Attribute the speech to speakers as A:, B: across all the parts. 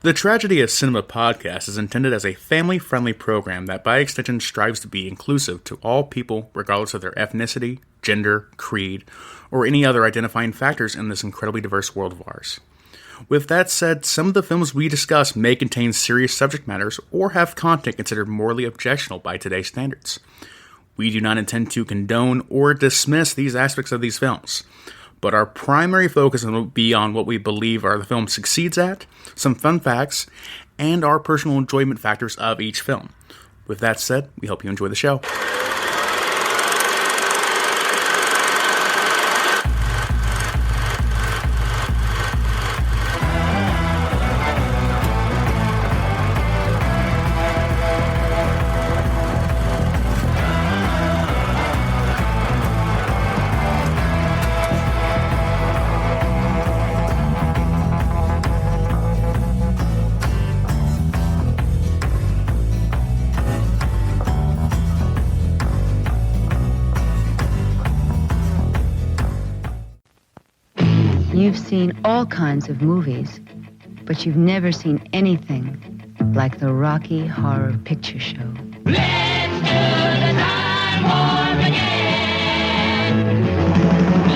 A: The Tragedy of Cinema podcast is intended as a family-friendly program that by extension strives to be inclusive to all people regardless of their ethnicity, gender, creed, or any other identifying factors in this incredibly diverse world of ours. With that said, some of the films we discuss may contain serious subject matters or have content considered morally objectionable by today's standards. We do not intend to condone or dismiss these aspects of these films, but our primary focus will be on what we believe the film succeeds at, some fun facts, and our personal enjoyment factors of each film. With that said, we hope you enjoy the show.
B: You've seen all kinds of movies, but you've never seen anything like the Rocky Horror Picture Show.
C: Let's do the time warp again.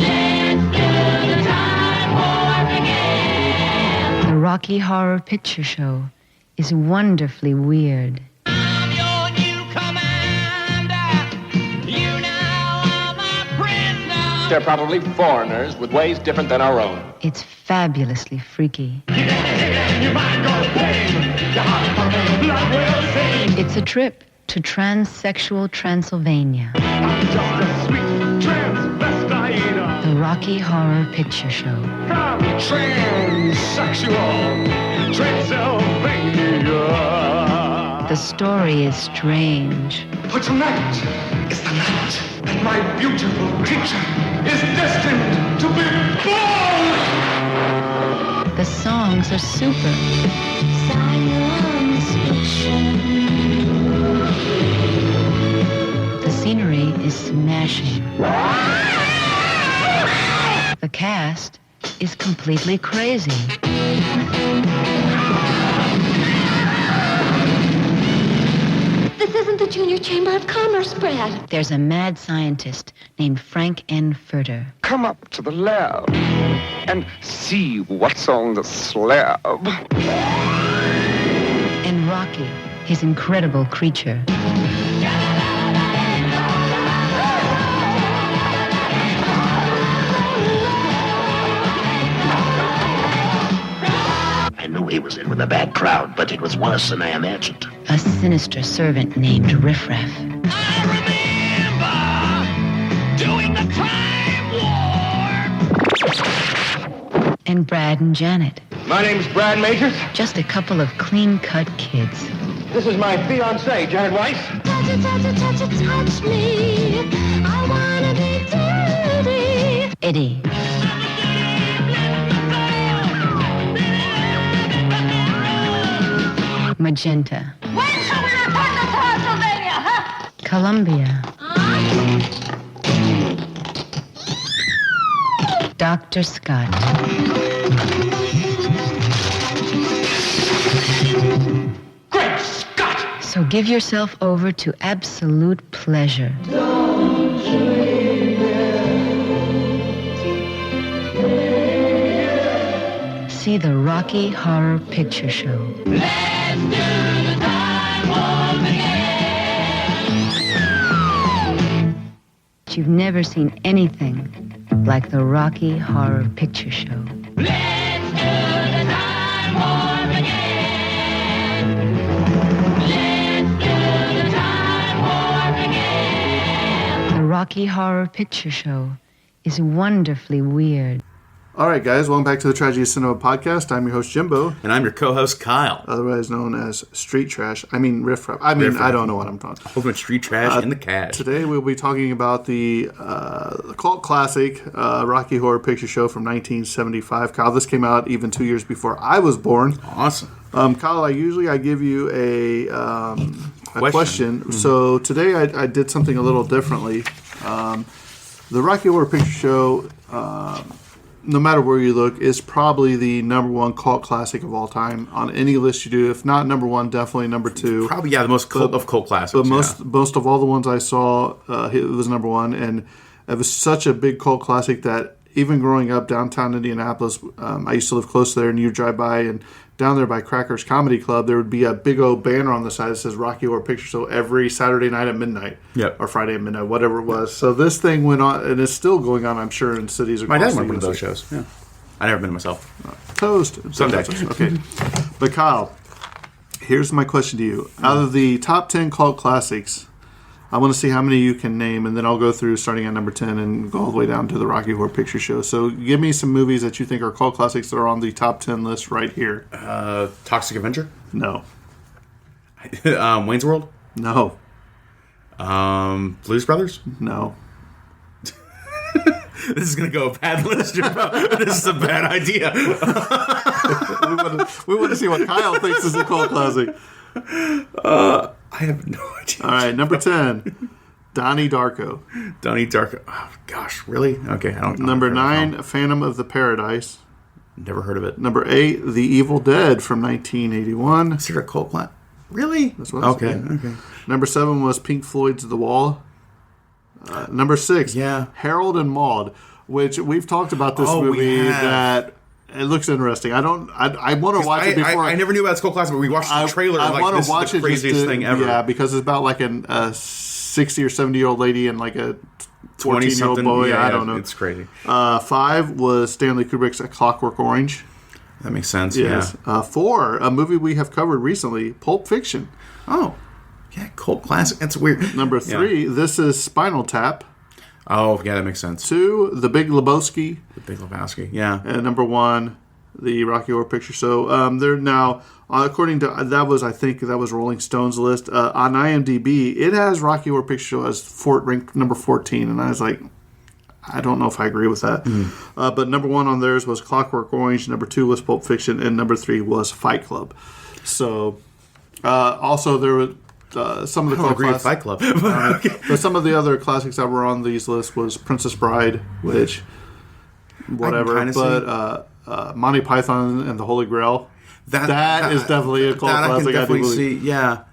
C: Let's do the time warp again.
B: The Rocky Horror Picture Show is wonderfully weird.
C: I'm your new commander. You now are my prisoner.
D: They're probably foreigners with ways different than our own.
B: It's fabulously freaky. It's a trip to transsexual Transylvania.
E: I'm just a sweet transvestite.
B: The Rocky Horror Picture Show.
E: I'm transsexual Transylvania.
B: The story is strange.
E: But tonight is the night that my beautiful creature is destined to be born.
B: The songs are super.
C: Science fiction.
B: The scenery is smashing. The cast is completely crazy.
F: This isn't the Junior Chamber of Commerce, Brad.
B: There's a mad scientist named Frank N. Furter.
G: Come up to the lab and see what's on the slab.
B: And Rocky, his incredible creature.
H: I knew he was in with a bad crowd, but it was worse than I imagined.
B: A sinister servant named Riff Raff.
C: I remember doing the time warp.
B: And Brad and Janet.
D: My name's Brad Majors.
B: Just a couple of clean-cut kids.
D: This is my fiancée, Janet Weiss.
F: Touch it, touch it, touch it, touch me. I wanna be dirty.
B: Eddie. Magenta.
F: When shall we return to Transylvania, huh?
B: Columbia. Dr. Scott.
E: Great Scott!
B: So give yourself over to absolute pleasure. See the Rocky Horror Picture Show.
C: Let's do the time warp again.
B: You've never seen anything like the Rocky Horror Picture Show.
C: Let's do the time warp again. Let's do the time warp again.
B: The Rocky Horror Picture Show is wonderfully weird.
I: All right, guys, welcome back to the Tragedy of Cinema podcast. I'm your host, Jimbo,
A: And I'm your co-host, Kyle.
I: otherwise known as Street Trash. Riff Raff. I don't know what I'm talking about.
A: Ultimate Street Trash in the Cash.
I: Today we'll be talking about the cult classic Rocky Horror Picture Show from 1975. Kyle, this came out even 2 years before I was born.
A: Awesome.
I: Kyle, I give you a question.
A: Mm-hmm.
I: So today I did something a little differently. The Rocky Horror Picture Show no matter where you look, is probably the number one cult classic of all time on any list you do. If not number one, definitely number two.
A: Probably, the most cult of cult classics.
I: But most of all the ones I saw, it was number one. And it was such a big cult classic that even growing up downtown Indianapolis, I used to live close there, and you drive by, and down there by Crackers Comedy Club, there would be a big old banner on the side that says Rocky Horror Picture Show every Saturday night at midnight.
A: Yep.
I: Or Friday at midnight, whatever it was. So this thing went on, and it's still going on, I'm sure, in cities across
A: My dad
I: the
A: went to
I: USA.
A: those shows. Yeah. I never been to myself.
I: Toast.
A: Someday.
I: Okay. But Kyle, here's my question to you. Out of the top 10 cult classics, I want to see how many you can name, and then I'll go through starting at number 10 and go all the way down to the Rocky Horror Picture Show. So give me some movies that you think are cult classics that are on the top 10 list right here.
A: Toxic Avenger?
I: No.
A: Wayne's World?
I: No.
A: Blues Brothers?
I: No.
A: This is going to go a bad list. This is a bad idea.
I: we want to see what Kyle thinks is a cult classic.
A: I have no idea.
I: All right, number 10, Donnie Darko.
A: Donnie Darko. Oh, gosh, really? Okay, I don't know.
I: Number 9, Phantom of the Paradise.
A: Never heard of it.
I: Number 8, The Evil Dead from 1981.
A: Is there a cult classic? Really?
I: That's what
A: Okay,
I: I said.
A: okay.
I: Number 7 was Pink Floyd's The Wall. Number 6, Harold and Maude, which we've talked about this movie that it looks interesting. I want to watch it before.
A: I never knew about this cult classic, but we watched the trailer.
I: I want
A: this
I: to watch
A: is the
I: it.
A: craziest thing ever.
I: Yeah, because it's about like a 60 or 70-year-old lady and like a 14-year-old boy.
A: Yeah,
I: I don't know.
A: It's crazy.
I: 5 was Stanley Kubrick's A Clockwork Orange.
A: That makes sense.
I: Yes.
A: Yeah.
I: 4, a movie we have covered recently, Pulp Fiction.
A: Oh, yeah, cult classic. That's weird.
I: Number 3, This is Spinal Tap.
A: Oh, yeah, that makes sense.
I: 2, The Big Lebowski.
A: The Big Lebowski. Yeah.
I: And number 1, the Rocky Horror Picture Show. They're now, according to I think that was Rolling Stone's list on IMDb. It has Rocky Horror Picture Show as ranked number 14, and I was like, I don't know if I agree with that. But number 1 on theirs was Clockwork Orange. Number 2 was Pulp Fiction, and number 3 was Fight Club. So, also there were some of the
A: I agree with Fight Club.
I: but some of the other classics that were on these lists was Princess Bride, which whatever, but Monty Python and the Holy Grail. That is definitely a cult classic.
A: I can definitely see. Yeah,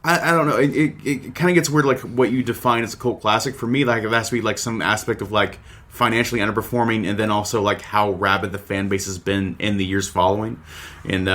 A: I don't know. It kind of gets weird, like what you define as a cult classic. For me, like it has to be like some aspect of like financially underperforming, and then also like how rabid the fan base has been in the years following. And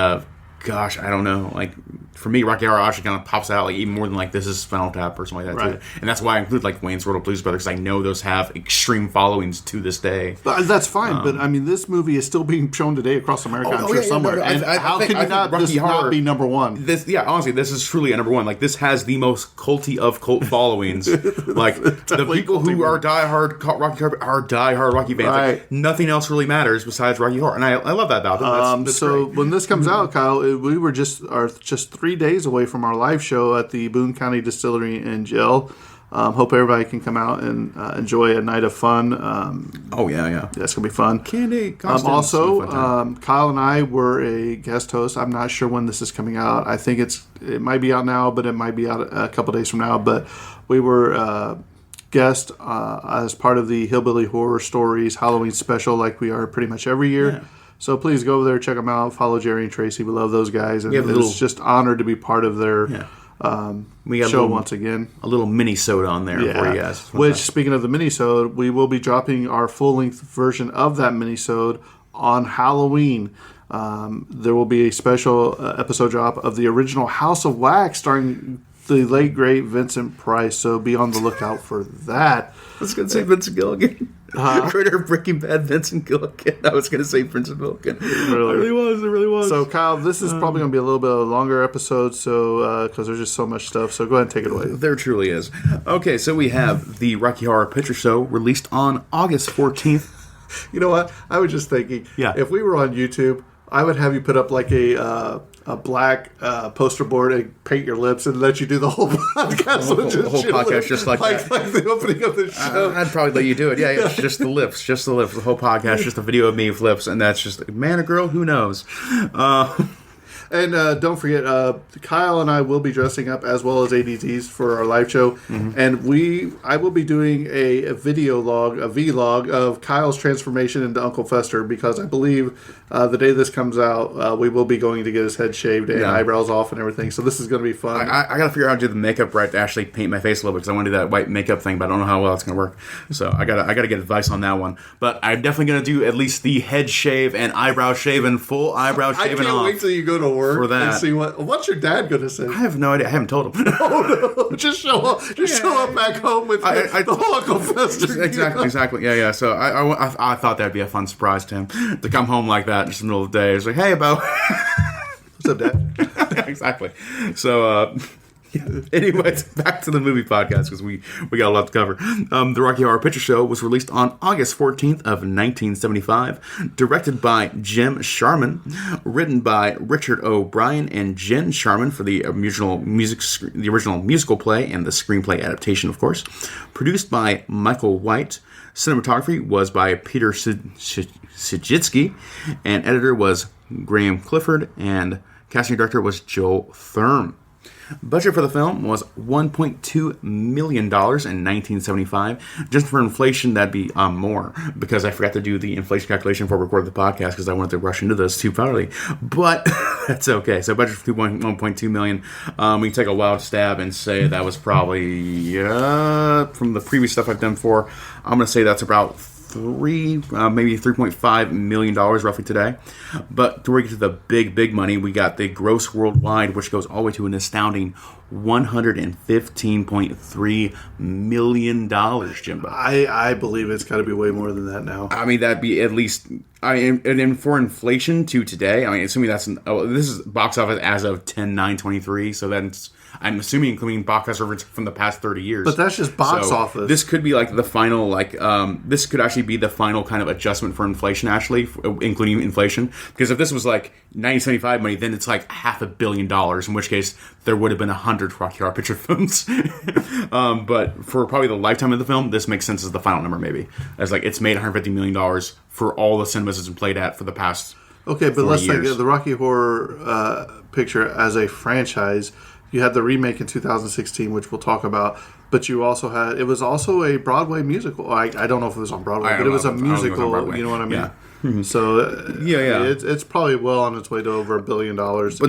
A: gosh, I don't know. Like for me, Rocky Horror actually kind of pops out like even more than like This Is Spinal Tap or something like that too. And that's why I include like Wayne's World or Blues Brothers, because I know those have extreme followings to this day.
I: But that's fine. But I mean, this movie is still being shown today across America. I'm sure somewhere. And how can you not be number 1?
A: Honestly, this is truly a number 1. Like this has the most culty of cult followings. Like the people who are diehard Rocky Horror are diehard Rocky fans.
I: Right.
A: Like, nothing else really matters besides Rocky Horror, and I love that about them. That's
I: so
A: great.
I: when this comes out, Kyle, we were just 3 days away from our live show at the Boone County Distillery in Jill. Hope everybody can come out and enjoy a night of fun. That's gonna be fun.
A: Candy.
I: Also, Kyle and I were a guest host. I'm not sure when this is coming out. I think it might be out now, but it might be out a couple days from now. But we were guest as part of the Hillbilly Horror Stories Halloween special, like we are pretty much every year.
A: Yeah.
I: So please go over there, check them out. Follow Jerry and Tracy. We love those guys, and it's just honored to be part of their
A: we got
I: show once again.
A: A little mini-sode on there for you guys.
I: Which, speaking of the mini-sode, we will be dropping our full-length version of that mini-sode on Halloween. There will be a special episode drop of the original House of Wax starring the late, great Vincent Price. So be on the lookout for that.
A: I was going to say Vincent Gilligan. Creator of Breaking Bad, Vincent Gilligan. I was going to say Vincent Gilligan. It really was.
I: So, Kyle, this is probably going to be a little bit of a longer episode, so because there's just so much stuff. So go ahead and take it away.
A: There truly is. Okay, so we have the Rocky Horror Picture Show released on August 14th.
I: You know what? I was just thinking, if we were on YouTube, I would have you put up like a black poster board and paint your lips and let you do the whole podcast.
A: The whole podcast just like that.
I: Like the opening of the show.
A: I'd probably let you do it. Yeah, just the lips. The whole podcast, just a video of me with lips, and that's just man or girl, who knows?
I: And don't forget, Kyle and I will be dressing up as well as ADTs for our live show. Mm-hmm. And I will be doing a video log, a vlog of Kyle's transformation into Uncle Fester, because I believe the day this comes out, we will be going to get his head shaved and eyebrows off and everything. So this is going to be fun.
A: I got to figure out how to do the makeup right to actually paint my face a little bit, because I want to do that white makeup thing, but I don't know how well it's going to work. So I got to get advice on that one. But I'm definitely going to do at least the head shave and eyebrow shave and full eyebrow shaving off.
I: I can't wait till you go to work
A: for that.
I: And see what's your dad going to say.
A: I have no idea. I haven't told him.
I: Oh no! Just show up back home with the whole Uncle Fester.
A: Exactly. Yeah. So I thought that'd be a fun surprise to him to come home like that just in the middle of the day. It's like, hey, Bo.
I: What's up, Dad?
A: Exactly. So. Anyways, back to the movie podcast, because we got a lot to cover. The Rocky Horror Picture Show was released on August 14th of 1975, directed by Jim Sharman, written by Richard O'Brien and Jen Sharman for the original musical play and the screenplay adaptation, of course. Produced by Michael White. Cinematography was by Peter Sijitsky, and editor was Graham Clifford, and casting director was Joel Thurm. Budget for the film was $1.2 million in 1975. Just for inflation, that'd be more, because I forgot to do the inflation calculation before I recorded the podcast because I wanted to rush into this too thoroughly. But that's okay. So budget for $1.2 million. We can take a wild stab and say that was probably, from the previous stuff I've done before, I'm going to say that's about maybe $3.5 million roughly today. But to get to the big money, we got the gross worldwide, which goes all the way to an astounding $115.3 million, Jimbo.
I: I believe it's got to be way more than that now.
A: I mean, that'd be at least... and then for inflation to today, I mean, assuming this is box office as of 10/9/23, so that's... I'm assuming including box office from the past 30 years.
I: But that's just box office.
A: This could be like the final, this could actually be the final kind of adjustment for inflation, actually, including inflation. Because if this was like 1975 money, then it's like $500 million, in which case there would have been 100 Rocky Horror Picture films. But for probably the lifetime of the film, this makes sense as the final number, maybe. As like, it's made $150 million for all the cinemas it's been played at for the past 40
I: let's
A: years.
I: think the Rocky Horror Picture as a franchise. You had the remake in 2016, which we'll talk about, but you also had... It was also a Broadway musical. I don't know if it was on Broadway, but it was a musical, you know what I mean? Yeah. Mm-hmm. So, it's probably well on its way to over $1 billion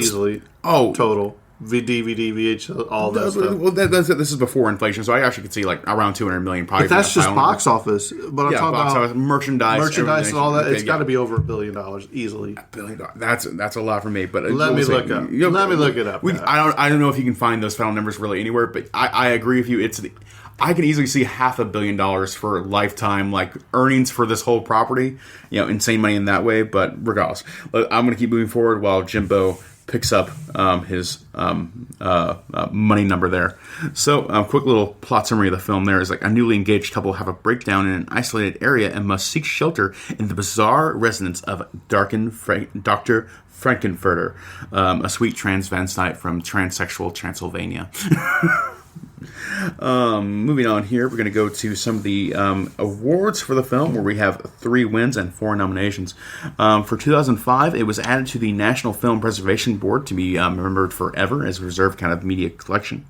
I: easily. Total. DVD, VH, all that stuff.
A: Well, this is before inflation, so I actually could see like around $200 million. Probably.
I: But that's just box office. But I'm talking about
A: merchandise
I: and all that. It's got to be over $1 billion easily.
A: $1 billion. That's a lot for me. But
I: let me look it up.
A: I don't know if you can find those final numbers really anywhere, but I agree with you. I can easily see $500 million for lifetime like earnings for this whole property. Insane money in that way. But regardless, I'm going to keep moving forward while Jimbo picks up his money number there. So, quick little plot summary of the film there is like a newly engaged couple have a breakdown in an isolated area and must seek shelter in the bizarre residence of Dr. Frankenfurter, a sweet transvestite from transsexual Transylvania. Moving on here, we're going to go to some of the awards for the film, where we have 3 wins and 4 nominations. For 2005, it was added to the National Film Preservation Board to be remembered forever as a reserved kind of media collection.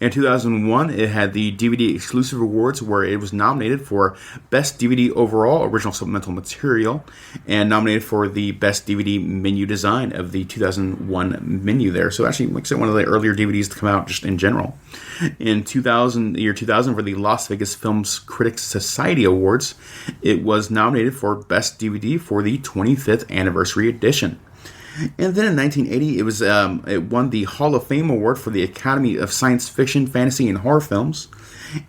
A: In 2001, it had the DVD Exclusive Awards, where it was nominated for Best DVD Overall Original Supplemental Material, and nominated for the Best DVD Menu Design of the 2001 menu there. So actually, makes it one of the earlier DVDs to come out just in general. In the year 2000, for the Las Vegas Films Critics Society Awards, it was nominated for Best DVD for the 25th Anniversary Edition. And then in 1980, it won the Hall of Fame Award for the Academy of Science Fiction, Fantasy, and Horror Films.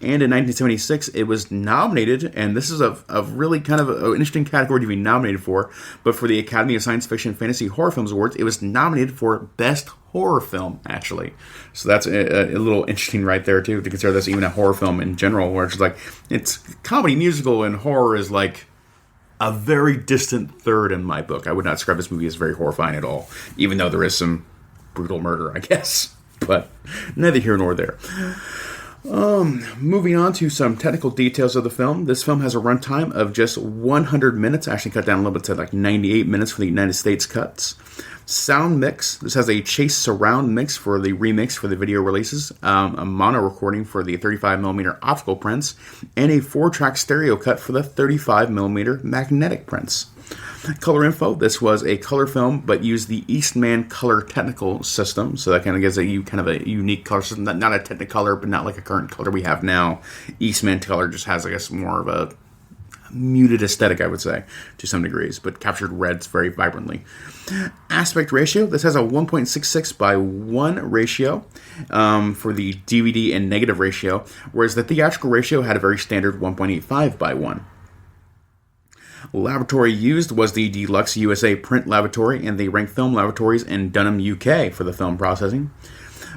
A: And in 1976, it was nominated, and this is a really kind of an interesting category to be nominated for, but for the Academy of Science Fiction, Fantasy, Horror Films Awards, it was nominated for Best Horror Film, actually. So that's a little interesting right there, too, to consider this even a horror film in general, where it's like, it's comedy, musical, and horror is like a very distant third in my book. I would not describe this movie as very horrifying at all, even though there is some brutal murder, I guess. But neither here nor there. Moving on to some technical details of the film. This film has a runtime of just 100 minutes, actually cut down a little bit to like 98 minutes for the United States cuts. Sound mix. This has a Chase surround mix for the remix for the video releases, a mono recording for the 35mm optical prints, and a 4-track stereo cut for the 35mm magnetic prints. Color info. This was a color film, but used the Eastman color technical system, so that kind of gives a unique color system. Not a Technicolor, but not like a current color we have now. Eastman color just has, I guess, more of a muted aesthetic, I would say, to some degrees, but captured reds very vibrantly. Aspect ratio. This has a 1.66:1 ratio for the DVD and negative ratio, whereas the theatrical ratio had a very standard 1.85:1. Laboratory used was the Deluxe USA Print Laboratory and the Rank Film Laboratories in Dunham, UK for the film processing.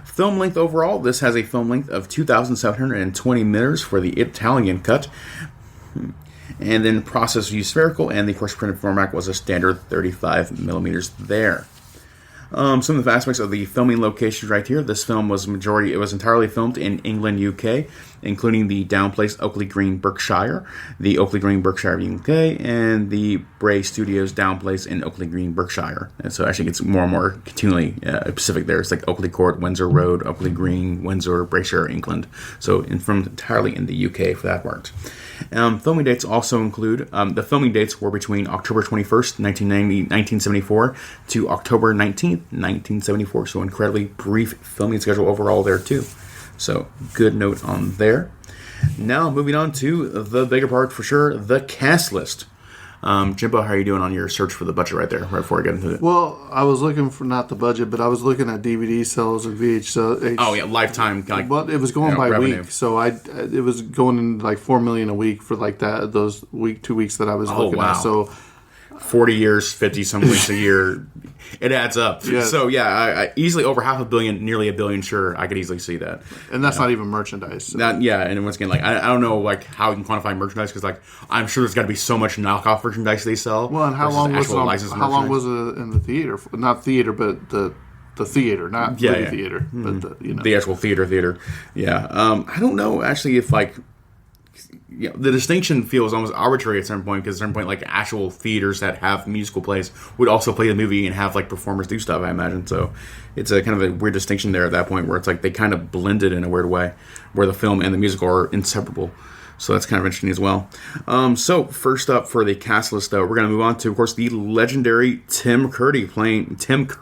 A: Film length overall. This has a film length of 2,720 meters for the Italian cut. And then process used spherical, and the course printed format was a standard 35mm there. Some of the aspects of the filming locations right here. This film was entirely filmed in England, UK, including the downplaced Oakley Green, Berkshire, the Oakley Green, Berkshire, UK, and the Bray Studios downplaced in Oakley Green, Berkshire. And so it actually gets more and more continually specific there. It's like Oakley Court, Windsor Road, Oakley Green, Windsor, Brayshire, England. So filmed entirely in the UK for that part. Filming dates also include, the filming dates were between October 21st, 1974 to October 19th, 1974. So incredibly brief filming schedule overall there too. So good note on there. Now moving on to the bigger part for sure, the cast list. Jimbo, how are you doing on your search for the budget right there, right before I get into it?
I: Well, I was looking for not the budget, but I was looking at DVD sales and VHS.
A: Oh yeah, lifetime.
I: But it was going by
A: revenue.
I: week, so it was going in like $4 million a week for like that those 2 weeks that I was looking at. So
A: 40 years, 50 some weeks a year, it adds up.
I: Yes.
A: So yeah, I easily over $500 million, nearly $1 billion. Sure, I could easily see that.
I: And that's not even merchandise. So.
A: And once again, like I don't know like how you can quantify merchandise because like I'm sure there's got to be so much knockoff merchandise they sell.
I: Well, and how long was it in the theater? Not theater, but the theater, not movie theater, but
A: the actual theater. Yeah, I don't know actually if like. Yeah, the distinction feels almost arbitrary at some point because at some point, like actual theaters that have musical plays would also play the movie and have like performers do stuff. I imagine so. It's a kind of a weird distinction there at that point where it's like they kind of blended in a weird way, where the film and the musical are inseparable. So that's kind of interesting as well. So first up for the cast list, though, we're going to move on to, of course, the legendary Tim Curry playing Dr.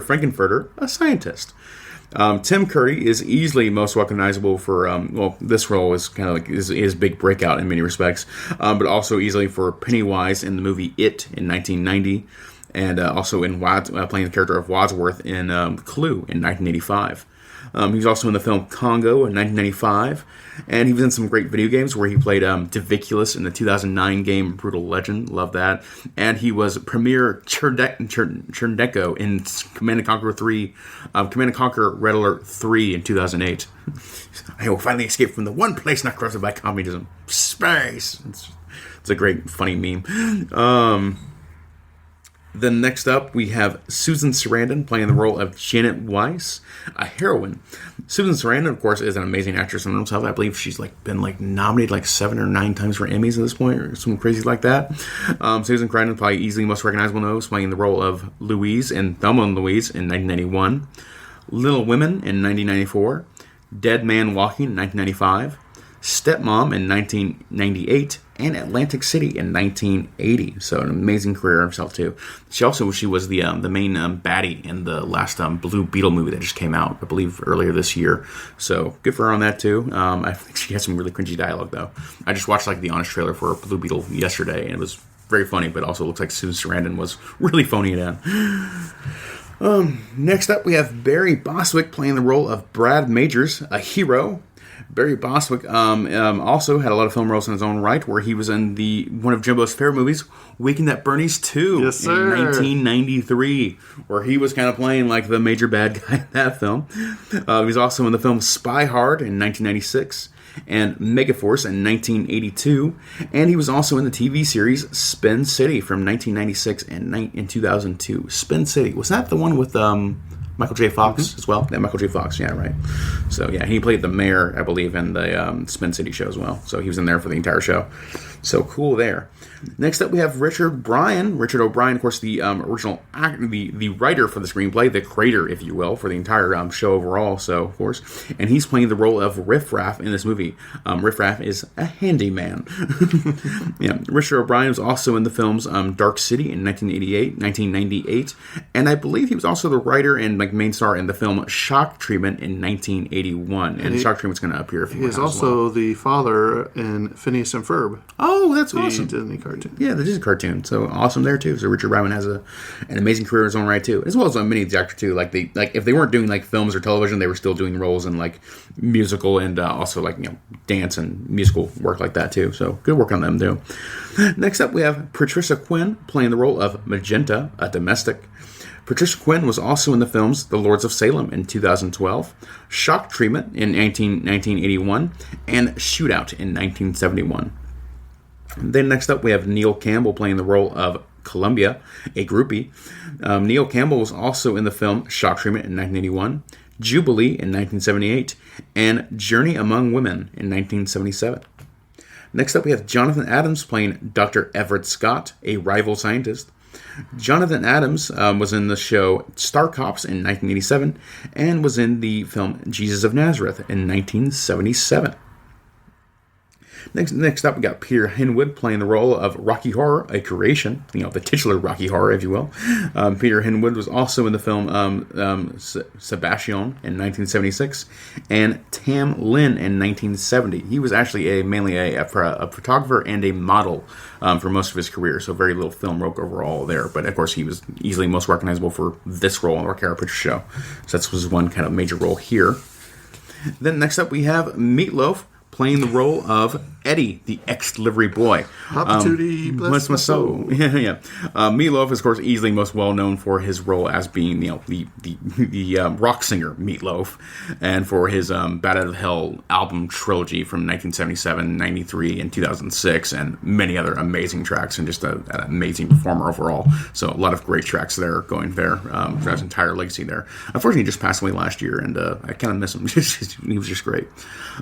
A: Frankenfurter, a scientist. Tim Curry is easily most recognizable for, this role is kind of like his big breakout in many respects, but also easily for Pennywise in the movie It in 1990, and also in playing the character of Wadsworth in Clue in 1985. He was also in the film Congo in 1995, and he was in some great video games where he played Diviculus in the 2009 game Brutal Legend. Love that. And he was Premier Chernecko in Command & Conquer 3, Command & Conquer Red Alert 3 in 2008. I will finally escape from the one place not corrupted by communism, space. It's a great, funny meme. Then next up, we have Susan Sarandon playing the role of Janet Weiss, a heroine. Susan Sarandon, of course, is an amazing actress in herself. I believe she's been nominated 7 or 9 times for Emmys at this point, or something crazy like that. Susan Sarandon, probably easily most recognizable nose, playing the role of Louise in Thelma and Louise in 1991, Little Women in 1994, Dead Man Walking in 1995, Stepmom in 1998, and Atlantic City in 1980. So an amazing career herself too. She was the main baddie in the last Blue Beetle movie that just came out, I believe, earlier this year. So good for her on that too. I think she has some really cringy dialogue though. I just watched the honest trailer for Blue Beetle yesterday, and it was very funny, but also looks like Susan Sarandon was really phoning it in. Next up, we have Barry Bostwick playing the role of Brad Majors, a hero. Barry Bostwick also had a lot of film roles in his own right, where he was in one of Jimbo's favorite movies, Weekend at Bernie's 2
I: yes, sir.
A: In 1993, where he was kind of playing the major bad guy in that film. He was also in the film Spy Hard in 1996 and Megaforce in 1982, and he was also in the TV series Spin City from 1996 and 2002. Spin City, was that the one with Michael J. Fox as well? Yeah, Michael J. Fox, yeah, right. So, yeah, he played the mayor, I believe, in the Spin City show as well. So he was in there for the entire show. So cool there. Next up, we have Richard O'Brien, of course, the original actor, the writer for the screenplay, the creator, if you will, for the entire show overall. So, of course, and he's playing the role of Riff Raff in this movie. Riff Raff is a handyman. Yeah, Richard O'Brien was also in the films Dark City in 1998, and I believe he was also the writer and main star in the film Shock Treatment in 1981. And Shock Treatment's going to appear.
I: He is also the father in Phineas and Ferb.
A: Oh, that's awesome!
I: The Disney cartoon.
A: Yeah, the Disney cartoon. So awesome there too. So Richard O'Brien has an amazing career in his own right too, as well as many of the actors too. Like if they weren't doing films or television, they were still doing roles in musical and also dance and musical work like that too. So good work on them too. Next up, we have Patricia Quinn playing the role of Magenta, a domestic. Patricia Quinn was also in the films The Lords of Salem in 2012, Shock Treatment in 1981, and Shootout in 1971. Then next up, we have Neil Campbell playing the role of Columbia, a groupie. Neil Campbell was also in the film Shock Treatment in 1981, Jubilee in 1978, and Journey Among Women in 1977. Next up, we have Jonathan Adams playing Dr. Everett Scott, a rival scientist. Jonathan Adams was in the show Star Cops in 1987 and was in the film Jesus of Nazareth in 1977. Next up, we got Peter Hinwood playing the role of Rocky Horror, a creation, the titular Rocky Horror, if you will. Peter Hinwood was also in the film Sebastian in 1976 and Tam Lin in 1970. He was actually mainly a photographer and a model for most of his career, so very little film work overall there. But of course, he was easily most recognizable for this role in the Rocky Horror Picture Show. So that was one kind of major role here. Then next up, we have Meatloaf playing the role of Eddie, the ex-delivery boy.
I: Opportunity, bless my soul.
A: Yeah. Meatloaf is, of course, easily most well known for his role as being, the rock singer Meatloaf, and for his Bat Out of Hell album trilogy from 1977, 93, and 2006, and many other amazing tracks, and just an amazing performer overall. So a lot of great tracks there going there for his entire legacy there. Unfortunately, he just passed away last year, and I kind of miss him. He was just great.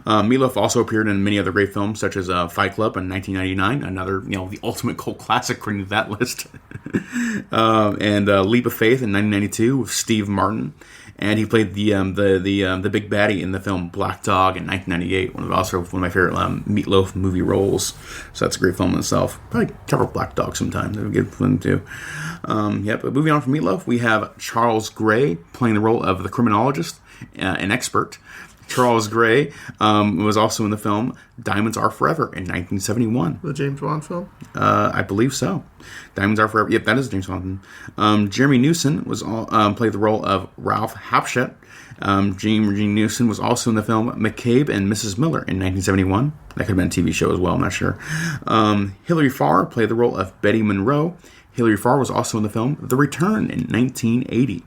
A: Meatloaf also appeared in many other great films, such as Fight Club in 1999, another, the ultimate cult classic according to that list, and Leap of Faith in 1992 with Steve Martin, and he played the big baddie in the film Black Dog in 1998, one of my favorite Meatloaf movie roles. So that's a great film in itself. Probably cover Black Dog sometime. That would be a good one too. But moving on from Meatloaf, we have Charles Gray playing the role of the criminologist, an expert. Charles Gray was also in the film Diamonds Are Forever in 1971.
I: The James Bond film?
A: I believe so. Diamonds Are Forever. Yep, that is James Bond. Jeremy Newson was played the role of Ralph Hapshet. Jeremy Newson was also in the film McCabe and Mrs. Miller in 1971. That could have been a TV show as well, I'm not sure. Hilary Farr played the role of Betty Monroe. Hilary Farr was also in the film The Return in 1980.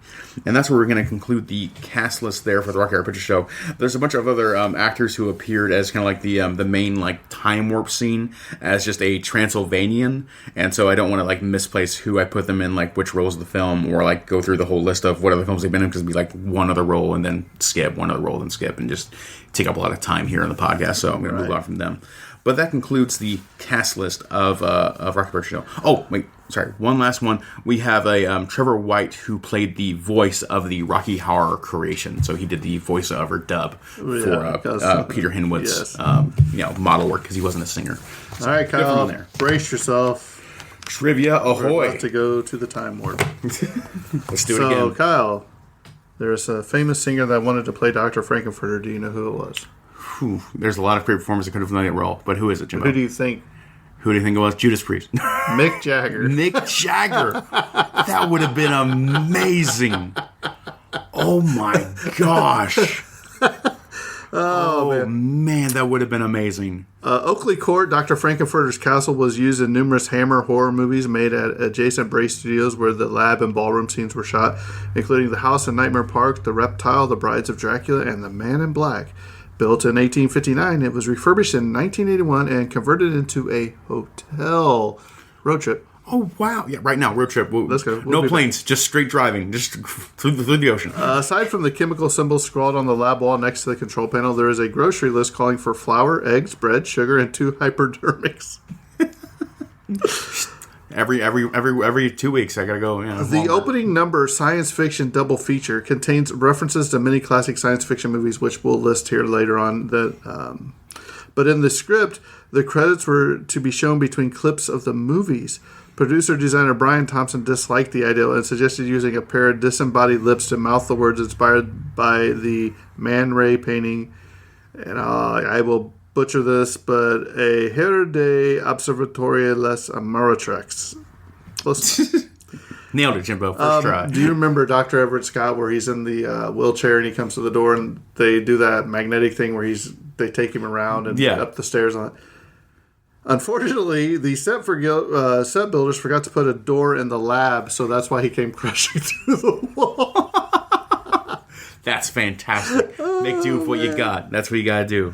A: And that's where we're going to conclude the cast list there for the Rocky Horror Picture Show. There's a bunch of other actors who appeared as kind of like the main time warp scene as just a Transylvanian. And so I don't want to misplace who I put them in, which roles of the film, or go through the whole list of what other films they've been in, because it'd be one other role and then skip, one other role and skip, and just take up a lot of time here on the podcast. So I'm going to move on from them. But that concludes the cast list of Rocky Horror Show. Oh, wait, sorry, one last one. We have a Trevor White who played the voice of the Rocky Horror creation. So he did the voiceover dub for Peter Hinwood's model work, because he wasn't a singer. So,
I: all right, Kyle, brace yourself.
A: Trivia ahoy.
I: We're about to go to the time warp.
A: Let's do it again.
I: So, Kyle, there's a famous singer that wanted to play Dr. Frankenfurter. Do you know who it was?
A: There's a lot of great performers that could have done that role, but who is it, Jimbo?
I: Who do you think?
A: Who do you think it was? Judas Priest.
I: Mick Jagger.
A: Mick Jagger. That would have been amazing. Oh my gosh. Man, that would have been amazing.
I: Oakley Court, Dr. Frankenfurter's castle, was used in numerous Hammer horror movies made at adjacent Bray Studios, where the lab and ballroom scenes were shot, including The House in Nightmare Park, The Reptile, The Brides of Dracula, and The Man in Black. Built in 1859, it was refurbished in 1981 and converted into a hotel. Road trip.
A: Oh, wow. Yeah, right now, road trip.
I: Let's go.
A: No planes, just straight driving, just through the ocean.
I: Aside from the chemical symbols scrawled on the lab wall next to the control panel, there is a grocery list calling for flour, eggs, bread, sugar, and 2 hypodermics.
A: Every 2 weeks, I gotta go.
I: The opening number, Science Fiction Double Feature, contains references to many classic science fiction movies, which we'll list here later on. But in the script, the credits were to be shown between clips of the movies. Producer-designer Brian Thompson disliked the idea and suggested using a pair of disembodied lips to mouth the words inspired by the Man Ray painting. And I will butcher this, but a Hero de Observatoria les Ameritrex.
A: Nailed it, Jimbo. First try.
I: Do you remember Dr. Everett Scott, where he's in the wheelchair and he comes to the door and they do that magnetic thing where they take him around and up the stairs on it? Unfortunately, the set builders forgot to put a door in the lab, so that's why he came crashing through the wall.
A: That's fantastic. Make do with what you got. That's what you gotta do.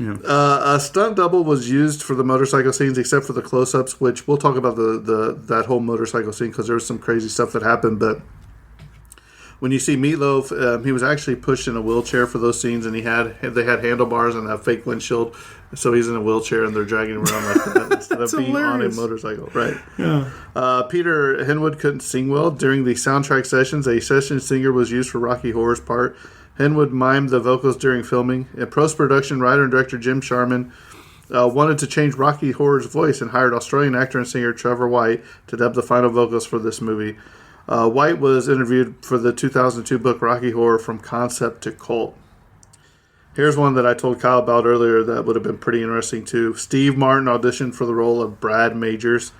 I: A stunt double was used for the motorcycle scenes, except for the close-ups, which we'll talk about that whole motorcycle scene because there was some crazy stuff that happened. But when you see Meatloaf, he was actually pushed in a wheelchair for those scenes, and they had handlebars and a fake windshield, so he's in a wheelchair and they're dragging him around like that instead of being hilarious. On a motorcycle. Right? Yeah. Peter Henwood couldn't sing well during the soundtrack sessions. A session singer was used for Rocky Horror's part. Henwood mimed the vocals during filming. In post-production, writer and director Jim Sharman wanted to change Rocky Horror's voice and hired Australian actor and singer Trevor White to dub the final vocals for this movie. White was interviewed for the 2002 book Rocky Horror: From Concept to Cult. Here's one that I told Kyle about earlier that would have been pretty interesting too. Steve Martin auditioned for the role of Brad Majors.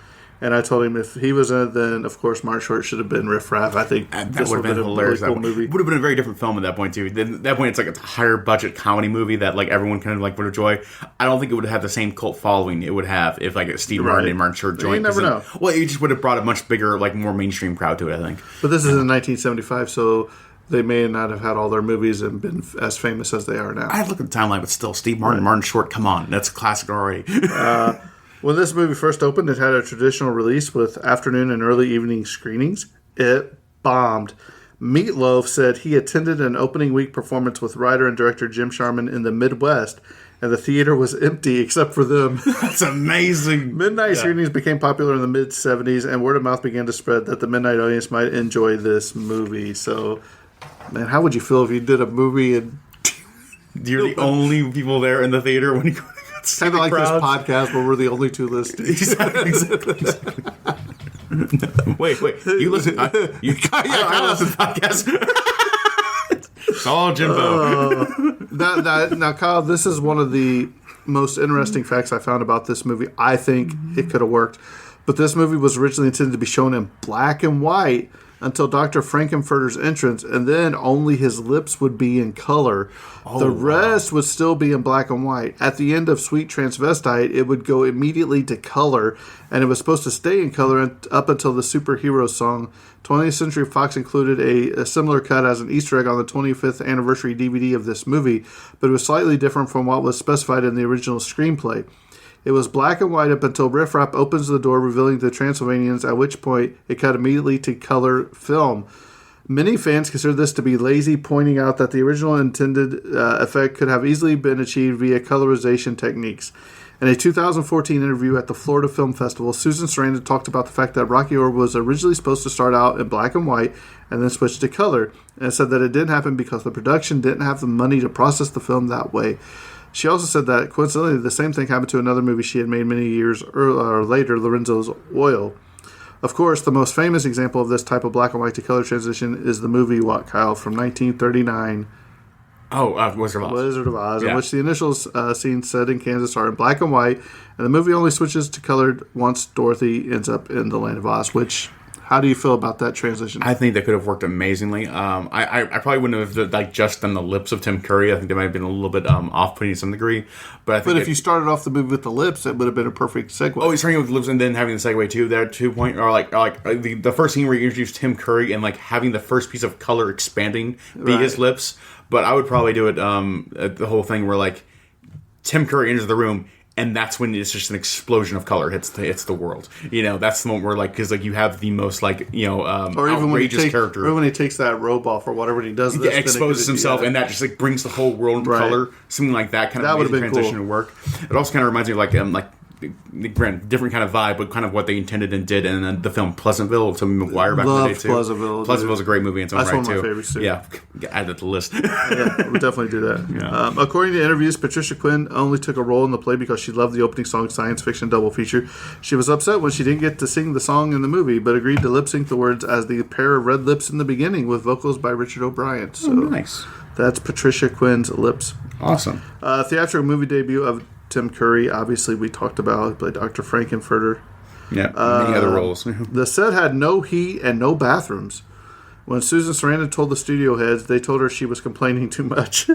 I: And I told him if he was in it, then of course Martin Short should have been Riff Raff. I think
A: that would have been hilarious.
I: Really cool movie.
A: Would have been a very different film at that point too. Then at that point, it's like a higher budget comedy movie that like everyone kind of like would enjoy. I don't think it would have the same cult following it would have if like Steve Martin and Martin Short joined.
I: You never know.
A: Well, it just would have brought a much bigger, like more mainstream crowd to it. I think.
I: But this is in 1975, so they may not have had all their movies and been as famous as they are now.
A: I had to look at the timeline, but still, Steve Martin, Martin Short. Come on, that's a classic already.
I: When this movie first opened, it had a traditional release with afternoon and early evening screenings. It bombed. Meatloaf said he attended an opening week performance with writer and director Jim Sharman in the Midwest, and the theater was empty except for them.
A: That's amazing.
I: Midnight screenings became popular in the mid-'70s, and word of mouth began to spread that the midnight audience might enjoy this movie. So, man, how would you feel if you did a movie and
A: you're the only people there in the theater when you go?
I: Kind of like crowds. This podcast where we're the only two listening.
A: Exactly. Wait. You listen. I listen to podcasts. It's all Jimbo.
I: Now, Kyle, this is one of the most interesting facts I found about this movie. I think it could have worked. But this movie was originally intended to be shown in black and white until Dr. Frankenfurter's entrance, and then only his lips would be in color. The rest would still be in black and white. At the end of Sweet Transvestite, it would go immediately to color, and it was supposed to stay in color up until the superhero song. 20th Century Fox included a similar cut as an Easter egg on the 25th anniversary DVD of this movie, but it was slightly different from what was specified in the original screenplay. It was black and white up until Riff Raff opens the door, revealing the Transylvanians, at which point it cut immediately to color film. Many fans consider this to be lazy, pointing out that the original intended effect could have easily been achieved via colorization techniques. In a 2014 interview at the Florida Film Festival, Susan Sarandon talked about the fact that Rocky Horror was originally supposed to start out in black and white and then switch to color, and said that it didn't happen because the production didn't have the money to process the film that way. She also said that, coincidentally, the same thing happened to another movie she had made many years later, Lorenzo's Oil. Of course, the most famous example of this type of black and white to color transition is the movie, Kyle, from 1939.
A: Wizard of Oz.
I: Wizard of Oz, in which the initial scenes set in Kansas are in black and white, and the movie only switches to colored once Dorothy ends up in the land of Oz, which... How do you feel about that transition?
A: I think that could have worked amazingly. I probably wouldn't have just done the lips of Tim Curry. I think they might have been a little bit off-putting to some degree. But if you
I: started off the movie with the lips, it would have been a perfect segue.
A: Oh, starting with the lips and then having the segue too. There, 2 point, or the first scene where you introduce Tim Curry and like having the first piece of color expanding be his lips. But I would probably do it the whole thing where like Tim Curry enters the room. And that's when it's just an explosion of color hits the world. You know, that's the moment where because you have the most or even outrageous character.
I: Or when he takes that robe off or whatever, and he does this,
A: exposes himself, and that just brings the whole world into color. Something like that kind of made the transition to work. It also kind of reminds me of different kind of vibe, but kind of what they intended and did. And then the film Pleasantville, Tobey Maguire back in the day too.
I: Pleasantville.
A: Pleasantville's a great movie in its own right too.
I: That's one of my favorites too.
A: Yeah, add it to the list.
I: Yeah, we'll definitely do that.
A: Yeah.
I: According to interviews, Patricia Quinn only took a role in the play because she loved the opening song Science Fiction Double Feature. She was upset when she didn't get to sing the song in the movie, but agreed to lip sync the words as the pair of red lips in the beginning with vocals by Richard O'Brien. So
A: nice.
I: That's Patricia Quinn's lips.
A: Awesome.
I: Theatrical movie debut of Tim Curry. Obviously, we talked about. He played Dr. Frankenfurter.
A: Yeah, many other roles.
I: The set had no heat and no bathrooms. When Susan Sarandon told the studio heads, they told her she was complaining too much.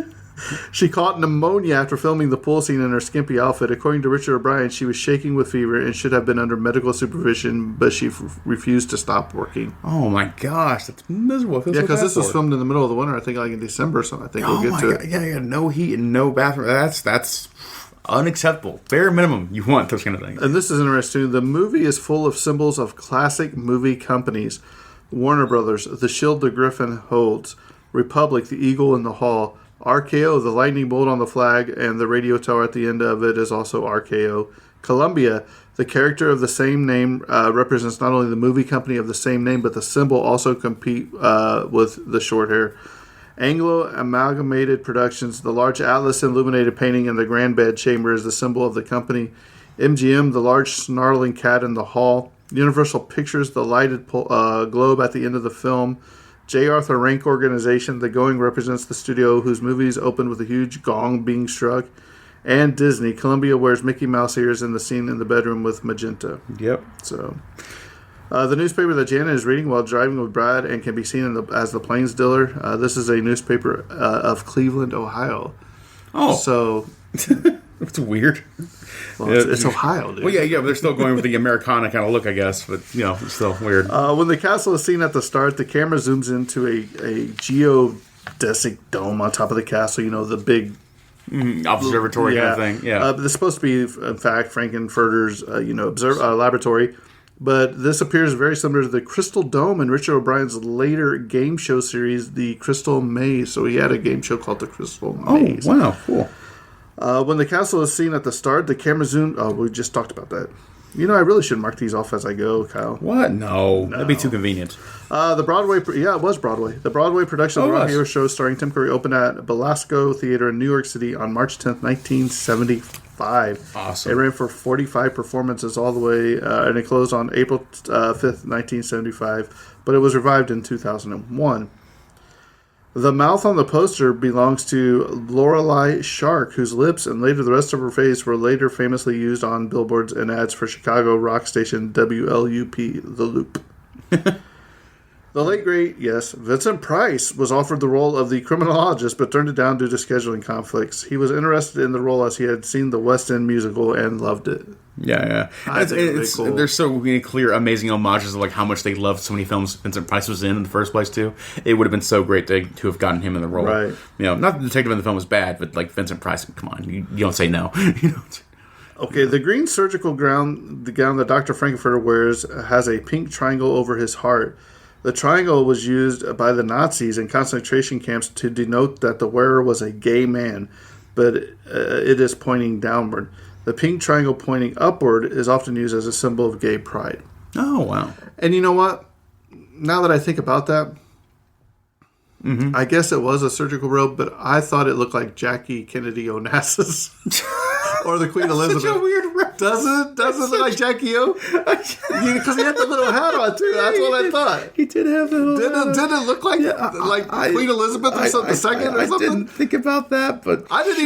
I: She caught pneumonia after filming the pool scene in her skimpy outfit. According to Richard O'Brien, she was shaking with fever and should have been under medical supervision, but she refused to stop working.
A: Oh my gosh, that's miserable.
I: Yeah, because this was filmed in the middle of the winter, I think like in December, so I think we'll get to it.
A: Yeah, no heat and no bathroom. That's unacceptable. Bare minimum, you want those kind of things.
I: And this is interesting. The movie is full of symbols of classic movie companies. Warner Brothers, the shield the Griffin holds. Republic, the eagle in the hall. RKO, the lightning bolt on the flag, and the radio tower at the end of it is also RKO. Columbia, the character of the same name, represents not only the movie company of the same name, but the symbol also compete with the short hair. Anglo Amalgamated Productions, the large atlas illuminated painting in the grand bed chamber is the symbol of the company. MGM, the large snarling cat in the hall. Universal Pictures, the lighted globe at the end of the film. J. Arthur Rank Organization, the going represents the studio whose movies opened with a huge gong being struck. And Disney, Columbia wears Mickey Mouse ears in the scene in the bedroom with magenta.
A: Yep.
I: So, the newspaper that Janet is reading while driving with Brad and can be seen as the Plains Dealer. This is a newspaper of Cleveland, Ohio.
A: Oh.
I: So...
A: It's weird.
I: Well, it's Ohio, dude.
A: Well, yeah, but they're still going with the Americana kind of look, I guess. But, it's still weird.
I: When the castle is seen at the start, the camera zooms into a geodesic dome on top of the castle. The big...
A: observatory kind of thing. Yeah.
I: This is supposed to be, in fact, Frankenfurter's, laboratory. But this appears very similar to the Crystal Dome in Richard O'Brien's later game show series, The Crystal Maze. So he had a game show called The Crystal Maze.
A: Oh, wow. Cool.
I: When the castle is seen at the start, the camera zoom... Oh, we just talked about that. I really should mark these off as I go, Kyle.
A: What? No. That'd be too convenient.
I: The Broadway... Yeah, it was Broadway. The Broadway production of the Rocky Horror Show starring Tim Curry opened at Belasco Theater in New York City on March 10th, 1975.
A: Awesome.
I: It ran for 45 performances all the way, and it closed on April 5th, 1975. But it was revived in 2001. The mouth on the poster belongs to Lorelei Shark, whose lips and later the rest of her face were later famously used on billboards and ads for Chicago rock station WLUP The Loop. The late great, Vincent Price was offered the role of the criminologist but turned it down due to scheduling conflicts. He was interested in the role as he had seen the West End musical and loved it.
A: Yeah. It's cool. There's so many clear, amazing homages of how much they loved so many films Vincent Price was in the first place too. It would have been so great to have gotten him in the role.
I: Right.
A: Not that the detective in the film was bad, but Vincent Price, come on, you don't say no.
I: Okay, the green surgical gown, the gown that Dr. Frankenfurter wears, has a pink triangle over his heart. The triangle was used by the Nazis in concentration camps to denote that the wearer was a gay man, but it is pointing downward. The pink triangle pointing upward is often used as a symbol of gay pride.
A: Oh, wow.
I: And you know what? Now that I think about that, I guess it was a surgical robe, but I thought it looked like Jackie Kennedy Onassis. Or the Queen Elizabeth.
A: Such a weird reference.
I: Does it look like Jackie O? Because he had the little hat on too. That's what I thought.
A: He did have the little
I: Did it look like Queen Elizabeth or something? The second or something?
A: I didn't think about that, but
I: I didn't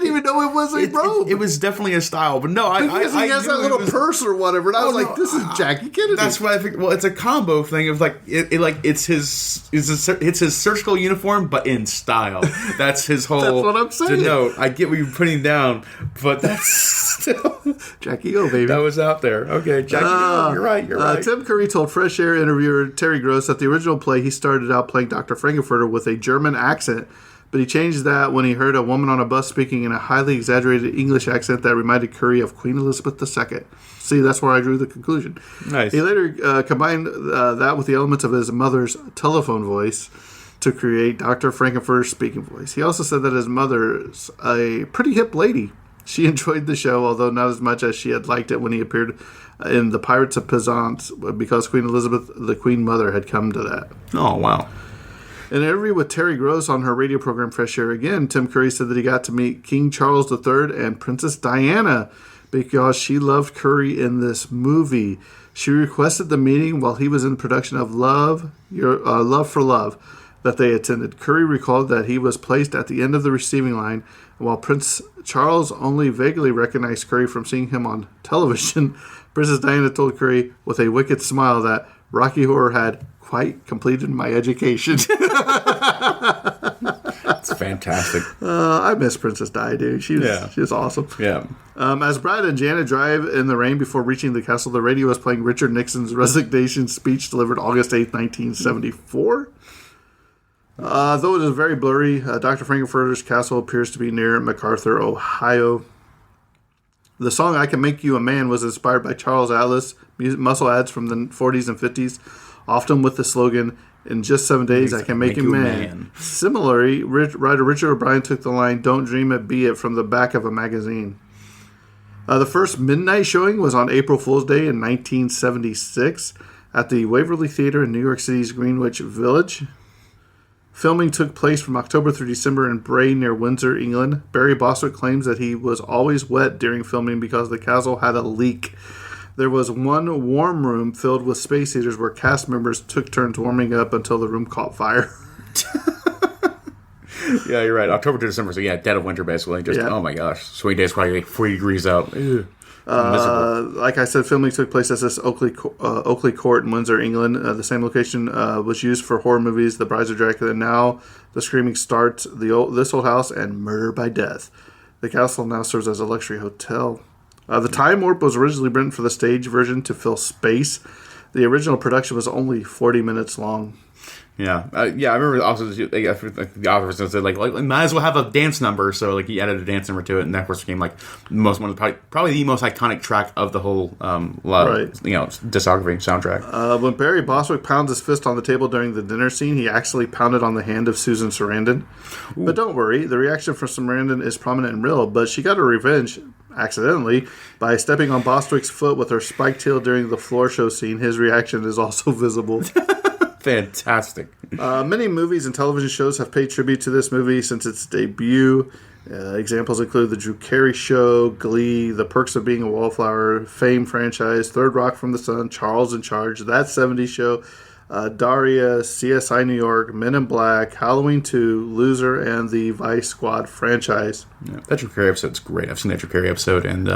I: even know it was a robe.
A: It was definitely a style, but no,
I: because he has that little purse or whatever. And I was like, this is Jackie Kennedy.
A: That's what I think. Well, it's a combo thing of it's his surgical uniform, but in style. That's his whole.
I: That's what I'm saying.
A: Denote. I get what you're putting down, but that's still
I: Jackie O, baby.
A: That was out there. Okay, Jackie O. You're right.
I: Tim Curry told Fresh Air interviewer Terry Gross that the original play he started out playing Dr. Frankenfurter with a German accent, but he changed that when he heard a woman on a bus speaking in a highly exaggerated English accent that reminded Curry of Queen Elizabeth II. See, that's where I drew the conclusion.
A: Nice.
I: He later combined that with the elements of his mother's telephone voice to create Dr. Frankenfurter's speaking voice. He also said that his mother's a pretty hip lady. She enjoyed the show, although not as much as she had liked it when he appeared in The Pirates of Penzance, because Queen Elizabeth, the Queen Mother, had come to that.
A: Oh, wow.
I: In an interview with Terry Gross on her radio program Fresh Air Again, Tim Curry said that he got to meet King Charles III and Princess Diana because she loved Curry in this movie. She requested the meeting while he was in production of Love for Love that they attended. Curry recalled that he was placed at the end of the receiving line, and while Prince Charles only vaguely recognized Curry from seeing him on television, Princess Diana told Curry with a wicked smile that Rocky Horror had quite completed my education.
A: That's fantastic.
I: I miss Princess Di, dude. She was awesome.
A: Yeah.
I: As Brad and Janet drive in the rain before reaching the castle, the radio is playing Richard Nixon's resignation speech delivered August 8th, 1974. Though it is very blurry, Dr. Frankenfurter's castle appears to be near MacArthur, Ohio. The song I Can Make You a Man was inspired by Charles Atlas muscle ads from the 40s and 50s, often with the slogan, "In just 7 days, I can make you a man." Similarly, writer Richard O'Brien took the line, "Don't dream it, be it," from the back of a magazine. The first midnight showing was on April Fool's Day in 1976 at the Waverly Theater in New York City's Greenwich Village. Filming took place from October through December in Bray near Windsor, England. Barry Bostwick claims that he was always wet during filming because the castle had a leak. There was one warm room filled with space heaters where cast members took turns warming up until the room caught fire.
A: Yeah, you're right. October to December, so yeah, dead of winter basically. Just oh my gosh, sweet days, probably like 40 degrees out.
I: Like I said, filming took place at this Oakley Court in Windsor, England. The same location was used for horror movies The Brides of Dracula, Now, The Screaming Starts, This Old House, and Murder by Death. The castle now serves as a luxury hotel. The Time Warp was originally written for the stage version to fill space. The original production was only 40 minutes long.
A: Yeah, I remember also the author said like might as well have a dance number, so like he added a dance number to it, and that of course became like probably the most iconic track of the whole discography soundtrack.
I: When Barry Bostwick pounds his fist on the table during the dinner scene, he actually pounded on the hand of Susan Sarandon. Ooh. But don't worry, the reaction from Sarandon is prominent and real, but she got her revenge accidentally by stepping on Bostwick's foot with her spiked heel during the floor show scene. His reaction is also visible.
A: Fantastic.
I: Many movies and television shows have paid tribute to this movie since its debut. Examples include The Drew Carey Show, Glee, The Perks of Being a Wallflower, Fame franchise, Third Rock from the Sun, Charles in Charge, That 70s Show, Daria, CSI New York, Men in Black, Halloween 2, Loser, and the Vice Squad franchise.
A: Yeah, that Drew Carey episode's great. I've seen that Drew Carey episode, and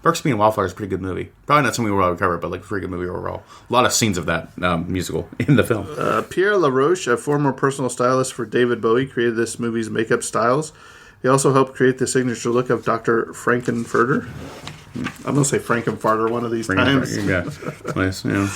A: Perks of Being a Wallflower is a pretty good movie. Probably not something we'll ever cover, but like a pretty good movie overall. A lot of scenes of that musical in the film.
I: Pierre LaRoche, a former personal stylist for David Bowie, created this movie's makeup styles. He also helped create the signature look of Dr. Frankenfurter. I'm going to say Frankenfarter one of these times.
A: Yeah, nice, yeah.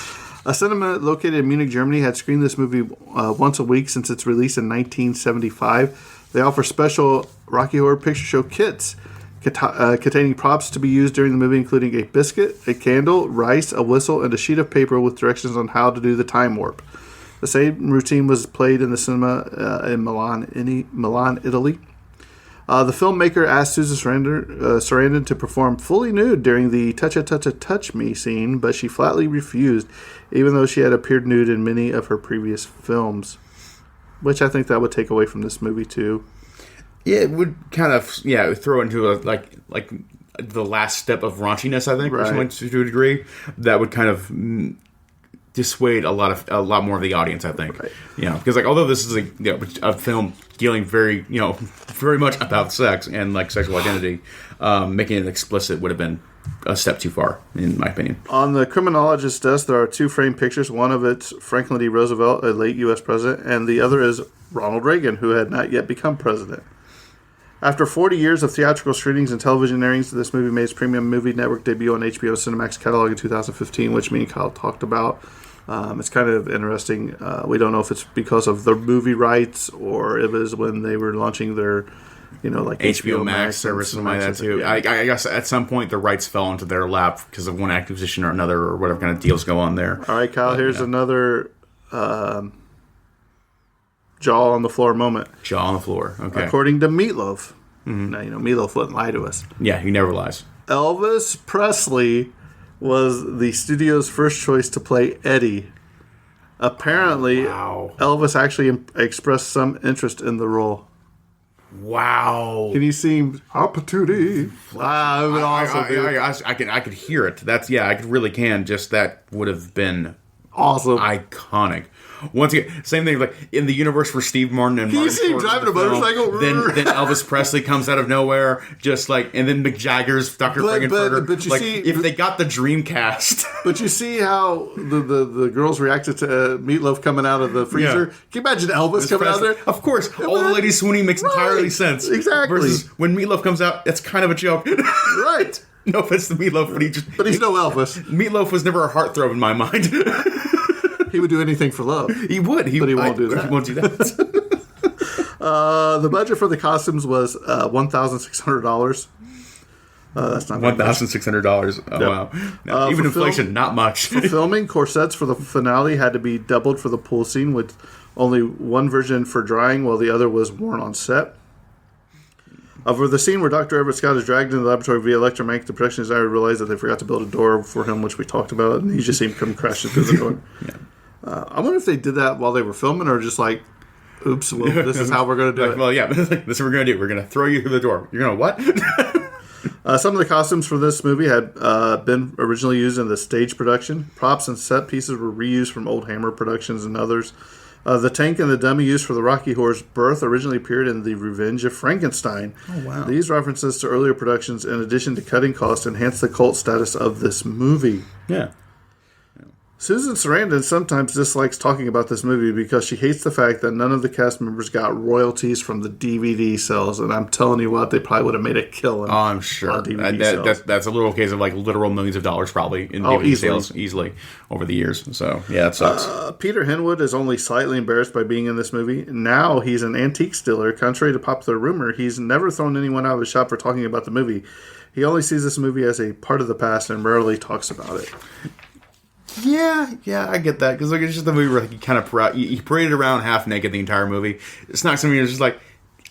I: A cinema located in Munich, Germany had screened this movie once a week since its release in 1975. They offer special Rocky Horror Picture Show kits containing props to be used during the movie, including a biscuit, a candle, rice, a whistle, and a sheet of paper with directions on how to do the time warp. The same routine was played in the cinema in Milan, Italy. The filmmaker asked Susan Sarandon to perform fully nude during the touch me scene, but she flatly refused, even though she had appeared nude in many of her previous films. Which I think that would take away from this movie, too.
A: Yeah, it would kind of, throw into like the last step of raunchiness, I think, right. To a degree. That would kind of dissuade a lot more of the audience, I think. Right. Because like although this is a film dealing very much about sex and like sexual identity, making it explicit would have been a step too far, in my opinion. On the criminologist's desk, there are two framed pictures. One of it's Franklin D. Roosevelt, a late U.S. president, and the other is Ronald Reagan, who had not yet become president. After 40 years of theatrical screenings and television airings, this movie made its premium movie network debut on HBO Cinemax catalog in 2015, which me and Kyle talked about. It's kind of interesting. We don't know if it's because of the movie rights or if it was when they were launching their, like HBO Max service and something like that too. Yeah. I guess at some point the rights fell into their lap because of one acquisition or another or whatever kind of deals go on there. All right, Kyle, here's another jaw on the floor moment. Jaw on the floor, okay. According to Meatloaf,
I: Now, Meatloaf wouldn't lie to us.
A: Yeah, he never lies.
I: Elvis Presley was the studio's first choice to play Eddie. Apparently, Elvis actually expressed some interest in the role.
A: Wow.
I: Can you sing Opportunity? Wow, it would awesome.
A: I could hear it. I really can. Just that would have been
I: awesome.
A: Iconic. Once again, same thing like in the universe for Steve Martin and Martin
I: Short driving a motorcycle.
A: Then Elvis Presley comes out of nowhere, just like, and then Mick Jagger's Dr. Frankenfurter.
I: But you see,
A: if they got the Dreamcast.
I: But you see how the girls reacted to Meatloaf coming out of the freezer. Can you imagine Elvis coming out there?
A: Of course, all the ladies swooning makes entirely sense.
I: Exactly.
A: Versus when Meatloaf comes out, it's kind of a joke.
I: Right.
A: No offense to Meatloaf, but he's
I: no Elvis.
A: Meatloaf was never a heartthrob in my mind.
I: He would do anything for love.
A: He would.
I: But he won't do that.
A: He won't do that.
I: The budget for the costumes was $1,600. That's not
A: $1,600. Oh,
I: yep.
A: Wow. Now, even inflation, not much.
I: For filming, corsets for the finale had to be doubled for the pool scene, with only one version for drying while the other was worn on set. For the scene where Dr. Everett Scott is dragged into the laboratory via electromagnetic, the production designer realized that they forgot to build a door for him, which we talked about, and he just seemed to come crashing through the door. I wonder if they did that while they were filming, or just like, oops, well, this is how we're going to do it.
A: Well, yeah, this is what we're going to do. We're going to throw you through the door. You're going to what?
I: Some of the costumes for this movie had been originally used in the stage production. Props and set pieces were reused from old Hammer productions and others. The tank and the dummy used for the Rocky Horror's birth originally appeared in The Revenge of Frankenstein.
A: Oh, wow.
I: These references to earlier productions, in addition to cutting costs, enhance the cult status of this movie.
A: Yeah.
I: Susan Sarandon sometimes dislikes talking about this movie because she hates the fact that none of the cast members got royalties from the DVD sales, and I'm telling you what, they probably would have made a killing.
A: Oh, I'm sure.
I: On DVD sales.
A: That's a little case of like literal millions of dollars probably in DVD sales easily over the years. So, yeah, it sucks.
I: Peter Henwood is only slightly embarrassed by being in this movie. Now he's an antique dealer. Contrary to popular rumor, he's never thrown anyone out of his shop for talking about the movie. He only sees this movie as a part of the past and rarely talks about it.
A: Yeah, I get that. Because it's just the movie where he kind of he paraded around half naked the entire movie. It's not something that's just like,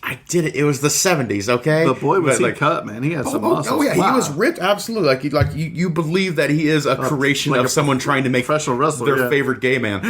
A: I did it. It was the 70s, okay?
I: But boy, was he cut, man. He had some muscles.
A: Oh, yeah,
I: wow.
A: He was ripped. Absolutely. You believe that he is a creation of someone trying to make
I: professional wrestler,
A: their favorite gay man.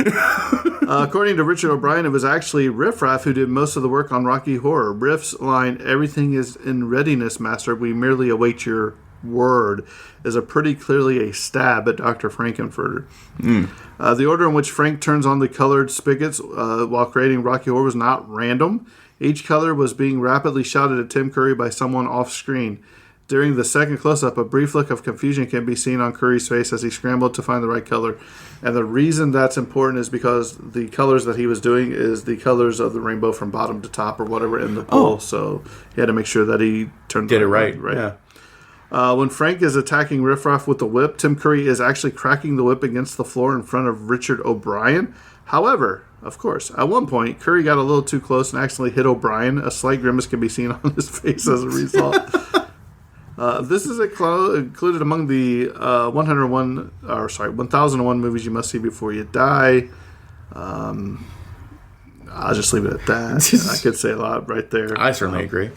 I: According to Richard O'Brien, it was actually Riff Raff who did most of the work on Rocky Horror. Riff's line, "Everything is in readiness, master. We merely await your word," is a pretty clearly a stab at Dr. Frankenfurter. The order in which Frank turns on the colored spigots while creating Rocky Horror was not random. Each color was being rapidly shouted at Tim Curry by someone off screen. During the second close-up, a brief look of confusion can be seen on Curry's face as he scrambled to find the right color. And the reason that's important is because the colors that he was doing is the colors of the rainbow from bottom to top or whatever in the bowl. So he had to make sure that he did it right. Yeah. When Frank is attacking Riff Raff with the whip, Tim Curry is actually cracking the whip against the floor in front of Richard O'Brien. However, of course, at one point, Curry got a little too close and accidentally hit O'Brien. A slight grimace can be seen on his face as a result. This is included among the 1001 movies you must see before you die. I'll just leave it at that. I could say a lot right there.
A: I certainly agree.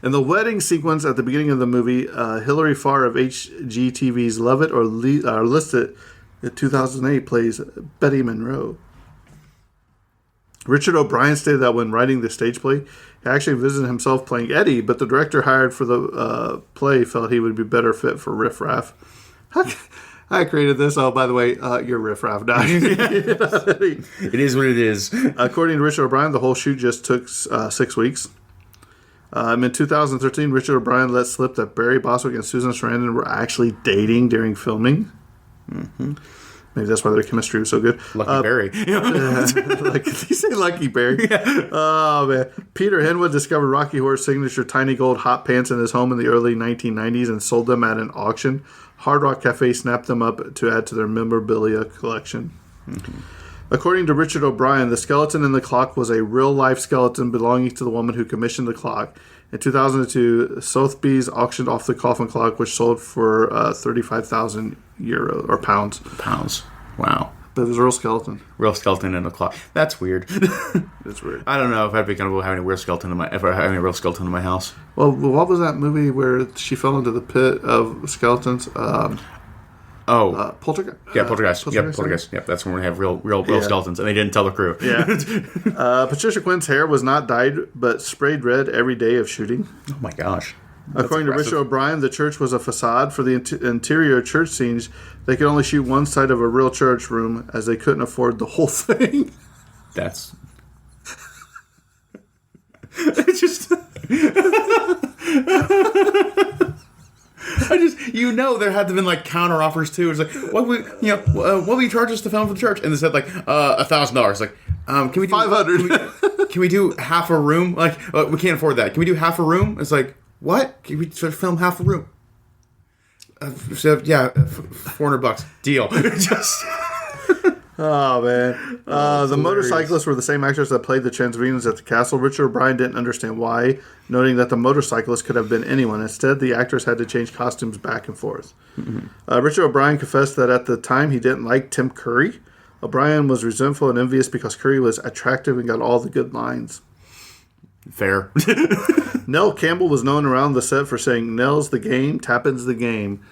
I: In the wedding sequence at the beginning of the movie, Hilary Farr of HGTV's Love It or List It in 2008 plays Betty Monroe. Richard O'Brien stated that when writing the stage play, he actually envisioned himself playing Eddie, but the director hired for the play felt he would be better fit for Riff Raff. I created this. Oh, by the way, you're Riff Raff now.
A: It is what it is.
I: According to Richard O'Brien, the whole shoot just took 6 weeks. In 2013, Richard O'Brien let slip that Barry Bostwick and Susan Sarandon were actually dating during filming. Mm-hmm. Maybe that's why their chemistry was so good.
A: Lucky Barry.
I: Did you say Lucky Barry? Yeah. Oh, man. Peter Henwood discovered Rocky Horror's signature tiny gold hot pants in his home in the early 1990s and sold them at an auction. Hard Rock Cafe snapped them up to add to their memorabilia collection. Mm-hmm. According to Richard O'Brien, the skeleton in the clock was a real-life skeleton belonging to the woman who commissioned the clock. In 2002, Sotheby's auctioned off the coffin clock, which sold for €35,000 or pounds.
A: Pounds. Wow.
I: But it was a real skeleton.
A: Real skeleton in a closet. That's weird.
I: It's weird.
A: I don't know if I'd be comfortable having a real skeleton in my house.
I: Well, what was that movie where she fell into the pit of skeletons? Poltergeist.
A: Yeah, Poltergeist. Poltergeist. Yep, that's when we have real skeletons, and they didn't tell the crew.
I: Yeah. Patricia Quinn's hair was not dyed, but sprayed red every day of shooting.
A: Oh my gosh.
I: According to Richard O'Brien, the church was a facade for the interior church scenes. They could only shoot one side of a real church room, as they couldn't afford the whole thing.
A: That's... It's just... there had to have been like counter offers too. It's like, what will you charge us to film for the church? And they said like $1,000. Like, can we do
I: 500?
A: Can we do half a room? Like, we can't afford that. Can we do half a room? It's like, what? Can we film half a room? $400 deal. Just.
I: Oh, man. The motorcyclists were the same actors that played the Transvenans at the castle. Richard O'Brien didn't understand why, noting that the motorcyclist could have been anyone. Instead, the actors had to change costumes back and forth. Mm-hmm. Richard O'Brien confessed that at the time he didn't like Tim Curry. O'Brien was resentful and envious because Curry was attractive and got all the good lines.
A: Fair.
I: Nell Campbell was known around the set for saying, "Nell's the game, Tappin's the game."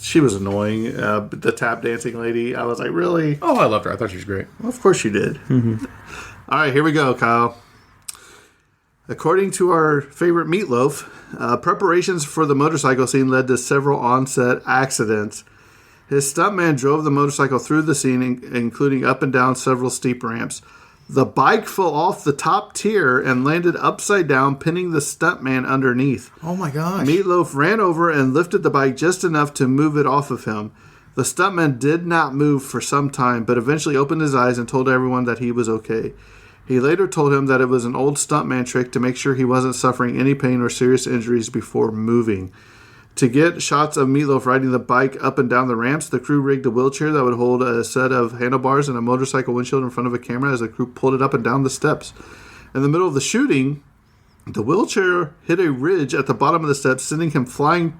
I: She was annoying. The tap dancing lady. I was like, really?
A: Oh, I loved her. I thought she was great.
I: Well, of course you did. Mm-hmm. All right, here we go, Kyle. According to our favorite Meatloaf, preparations for the motorcycle scene led to several on-set accidents. His stuntman drove the motorcycle through the scene, including up and down several steep ramps. The bike fell off the top tier and landed upside down, pinning the stuntman underneath.
A: Oh my gosh.
I: Meatloaf ran over and lifted the bike just enough to move it off of him. The stuntman did not move for some time, but eventually opened his eyes and told everyone that he was okay. He later told him that it was an old stuntman trick to make sure he wasn't suffering any pain or serious injuries before moving. To get shots of Meatloaf riding the bike up and down the ramps, the crew rigged a wheelchair that would hold a set of handlebars and a motorcycle windshield in front of a camera as the crew pulled it up and down the steps. In the middle of the shooting, the wheelchair hit a ridge at the bottom of the steps, sending him flying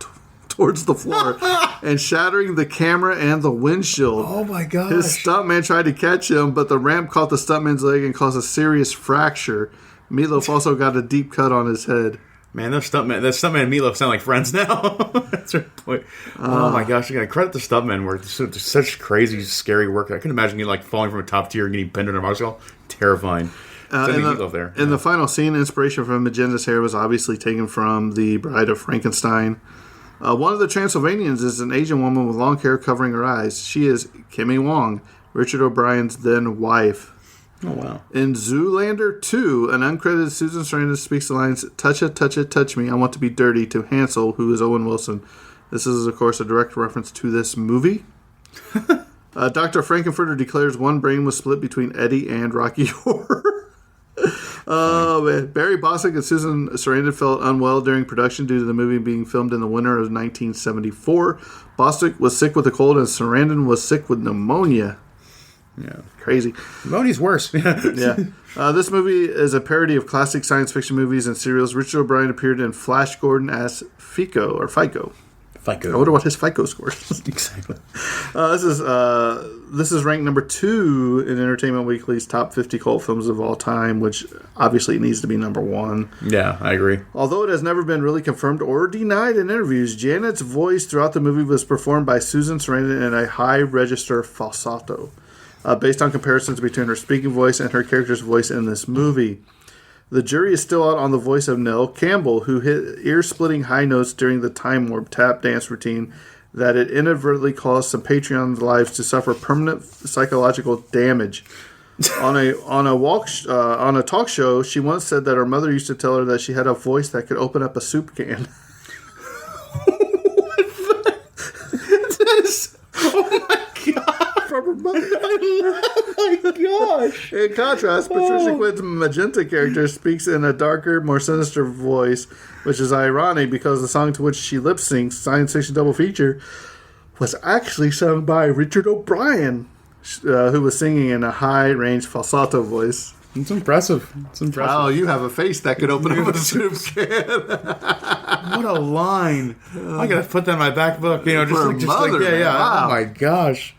I: towards the floor and shattering the camera and the windshield.
A: Oh my gosh.
I: His stuntman tried to catch him, but the ramp caught the stuntman's leg and caused a serious fracture. Meatloaf also got a deep cut on his head.
A: Man, that stuntman and Meatloaf sound like friends now. That's right. Oh my gosh, you gotta credit the stuntman work. There's such crazy, scary work. I can imagine you like falling from a top tier and getting pinned under a motorcycle. Terrifying.
I: In the final scene, inspiration from Magenda's hair was obviously taken from The Bride of Frankenstein. One of the Transylvanians is an Asian woman with long hair covering her eyes. She is Kimmy Wong, Richard O'Brien's then wife.
A: Oh, wow.
I: In Zoolander 2, an uncredited Susan Sarandon speaks the lines, "Touch it, touch me, I want to be dirty," to Hansel, who is Owen Wilson. This is, of course, a direct reference to this movie. Dr. Frankenfurter declares one brain was split between Eddie and Rocky Horror. Oh, man. Barry Bostwick and Susan Sarandon felt unwell during production due to the movie being filmed in the winter of 1974. Bostwick was sick with a cold, and Sarandon was sick with pneumonia.
A: Yeah,
I: crazy.
A: Pneumonia's worse.
I: Yeah. This movie is a parody of classic science fiction movies and serials. Richard O'Brien appeared in Flash Gordon as FICO. I wonder what his FICO score is.
A: Exactly.
I: This is ranked number 2 in Entertainment Weekly's top 50 cult films of all time, which obviously needs to be number 1.
A: Yeah, I agree.
I: Although it has never been really confirmed or denied in interviews, Janet's voice throughout the movie was performed by Susan Sarandon in a high register falsetto. Based on comparisons between her speaking voice and her character's voice in this movie. The jury is still out on the voice of Nell Campbell, who hit ear-splitting high notes during the Time Warp tap dance routine that it inadvertently caused some Patreon lives to suffer permanent psychological damage. On a talk show, she once said that her mother used to tell her that she had a voice that could open up a soup can.
A: Oh my god!
I: From her mother.
A: Oh my gosh!
I: In contrast, Patricia Quinn's Magenta character speaks in a darker, more sinister voice, which is ironic because the song to which she lip syncs, Science Fiction Double Feature, was actually sung by Richard O'Brien, who was singing in a high-range falsetto voice.
A: It's impressive.
I: Oh, you have a face that could open up a soup can.
A: What a line! I gotta put that in my back book. Just
I: Wow.
A: Oh my gosh!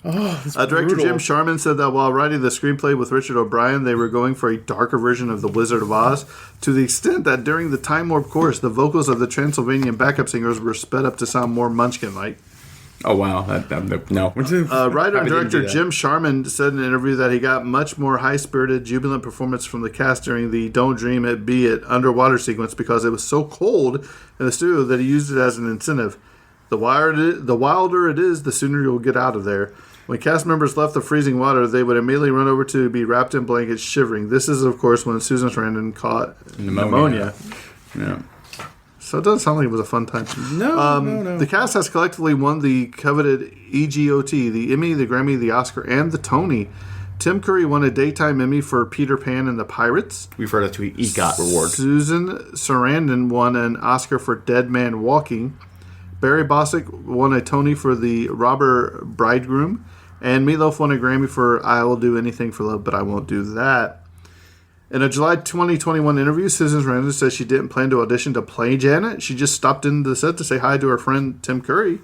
I: Director Jim Sharman said that while writing the screenplay with Richard O'Brien, they were going for a darker version of The Wizard of Oz, to the extent that during the Time Warp chorus, the vocals of the Transylvanian backup singers were sped up to sound more Munchkin-like.
A: Oh, wow. No.
I: Writer and director Jim Sharman said in an interview that he got much more high-spirited, jubilant performance from the cast during the Don't Dream It, Be It underwater sequence because it was so cold in the studio that he used it as an incentive. The wilder it is, the sooner you'll get out of there. When cast members left the freezing water, they would immediately run over to be wrapped in blankets, shivering. This is, of course, when Susan Sarandon caught pneumonia.
A: Yeah.
I: So it doesn't sound like it was a fun time.
A: No.
I: The cast has collectively won the coveted EGOT, the Emmy, the Grammy, the Oscar, and the Tony. Tim Curry won a Daytime Emmy for Peter Pan and the Pirates.
A: We've heard that EGOT reward.
I: Susan Sarandon won an Oscar for Dead Man Walking. Barry Bosick won a Tony for The Robber Bridegroom. And Meatloaf won a Grammy for I Will Do Anything for Love, But I Won't Do That. In a July 2021 interview, Susan Sarandon says she didn't plan to audition to play Janet. She just stopped into the set to say hi to her friend Tim Curry.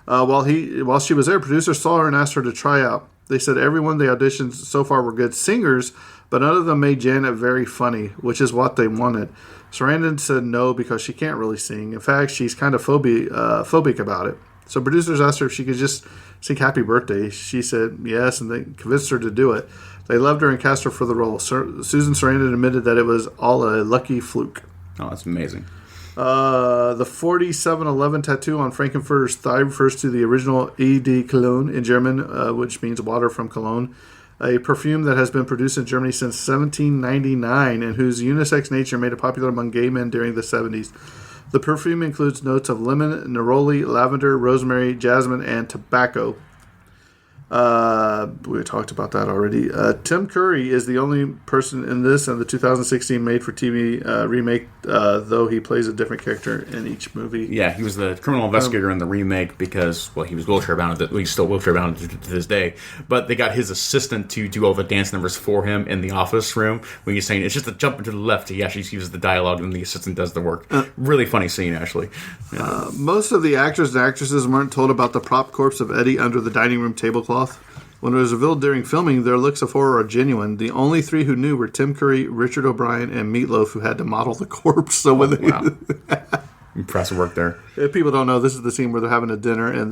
I: While she was there, producers saw her and asked her to try out. They said everyone they auditioned so far were good singers, but none of them made Janet very funny, which is what they wanted. Sarandon said no because she can't really sing. In fact, she's kind of phobic about it. So producers asked her if she could just sing Happy Birthday. She said yes, and they convinced her to do it. They loved her and cast her for the role. Susan Sarandon admitted that it was all a lucky fluke.
A: Oh, that's amazing.
I: The 4711 tattoo on Frankenfurter's thigh refers to the original Eau de Cologne in German, which means water from Cologne, a perfume that has been produced in Germany since 1799 and whose unisex nature made it popular among gay men during the 70s. The perfume includes notes of lemon, neroli, lavender, rosemary, jasmine, and tobacco. We talked about that already. Tim Curry is the only person in this and the 2016 made-for-TV remake, though he plays a different character in each movie.
A: Yeah, he was the criminal investigator in the remake because, well, he was wheelchair-bound. He's still wheelchair-bound to this day. But they got his assistant to do all the dance numbers for him in the office room. When he's saying, it's just a jump to the left, he actually uses the dialogue and the assistant does the work. Really funny scene, actually. Yeah.
I: Most of the actors and actresses weren't told about the prop corpse of Eddie under the dining room tablecloth. When it was revealed during filming, their looks of horror are genuine. The only three who knew were Tim Curry, Richard O'Brien, and Meatloaf, who had to model the corpse. So when they,
A: wow. Impressive work there.
I: If people don't know, this is the scene where they're having a dinner and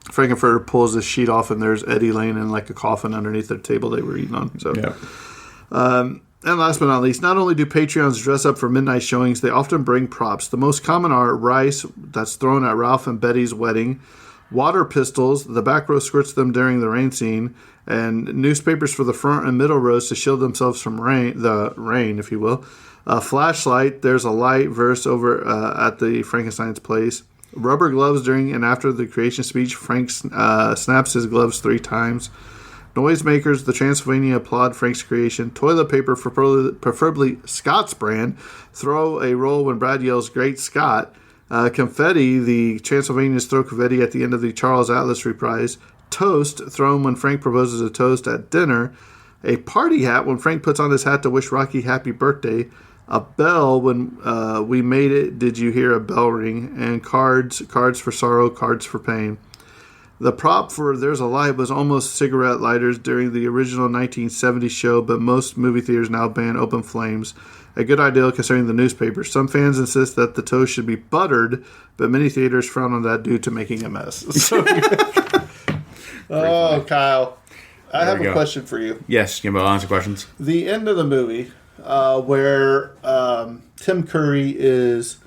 I: Frankenfurter pulls this sheet off and there's Eddie laying in like a coffin underneath the table they were eating on. So,
A: yeah.
I: And last but not least, not only do Patreons dress up for midnight showings, they often bring props. The most common are rice that's thrown at Ralph and Betty's wedding, water pistols, the back row squirts them during the rain scene, and newspapers for the front and middle rows to shield themselves from the rain, if you will. A flashlight, there's a light verse over at the Frankenstein's place. Rubber gloves during and after the creation speech. Frank snaps his gloves 3 times. Noisemakers, the Transylvania applaud Frank's creation. Toilet paper, preferably Scott's brand. Throw a roll when Brad yells, "Great Scott." Confetti, the Transylvanians throw confetti at the end of the Charles Atlas reprise. Toast, thrown when Frank proposes a toast at dinner. A party hat when Frank puts on his hat to wish Rocky happy birthday. A bell when we made it, did you hear a bell ring? And cards for sorrow, cards for pain. The prop for There's a Light was almost cigarette lighters during the original 1970s show, but most movie theaters now ban open flames. A good idea concerning the newspaper. Some fans insist that the toast should be buttered, but many theaters frown on that due to making a mess. So, Kyle, I have a question for you.
A: Yes, Jimbo, I'll answer questions.
I: The end of the movie, where Tim Curry is,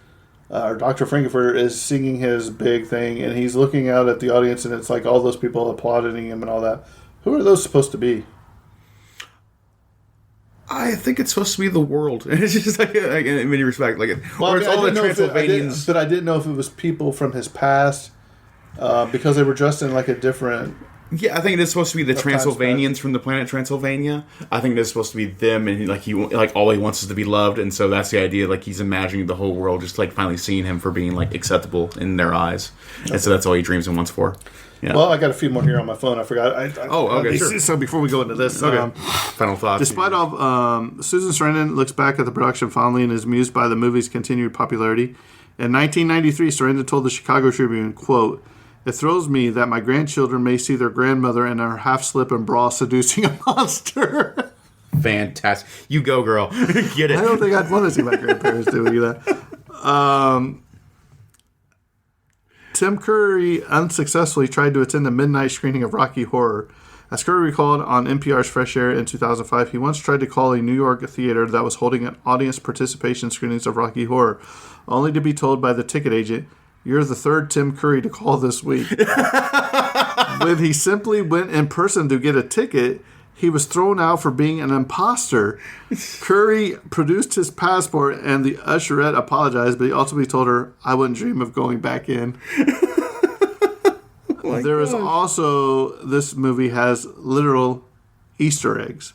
I: or Dr. Frankenfurter is singing his big thing, and he's looking out at the audience, and it's like all those people applauding him and all that. Who are those supposed to be?
A: I think it's supposed to be the world. It's just like in many respects, or it's all the Transylvanians.
I: But I didn't know if it was people from his past, because they were dressed in like a different.
A: Yeah, I think it is supposed to be the Transylvanians from the planet Transylvania. I think it is supposed to be them, and all he wants is to be loved, and so that's the idea. Like he's imagining the whole world just like finally seeing him for being like acceptable in their eyes, and so that's all he dreams and wants for. Yeah.
I: Well, I got a few more here on my phone. I forgot.
A: Okay, sure.
I: So before we go into this,
A: final thoughts.
I: Despite all, Susan Sarandon looks back at the production fondly and is amused by the movie's continued popularity. In 1993, Sarandon told the Chicago Tribune, quote, It thrills me that my grandchildren may see their grandmother in her half-slip and bra seducing a monster.
A: Fantastic. You go, girl. Get it.
I: I don't think I'd want to see my grandparents doing that. Tim Curry unsuccessfully tried to attend a midnight screening of Rocky Horror. As Curry recalled on NPR's Fresh Air in 2005, he once tried to call a New York theater that was holding an audience participation screenings of Rocky Horror, only to be told by the ticket agent, "You're the third Tim Curry to call this week." When he simply went in person to get a ticket, he was thrown out for being an imposter. Curry produced his passport and the usherette apologized, but he ultimately told her, "I wouldn't dream of going back in." There is also, this movie has literal Easter eggs.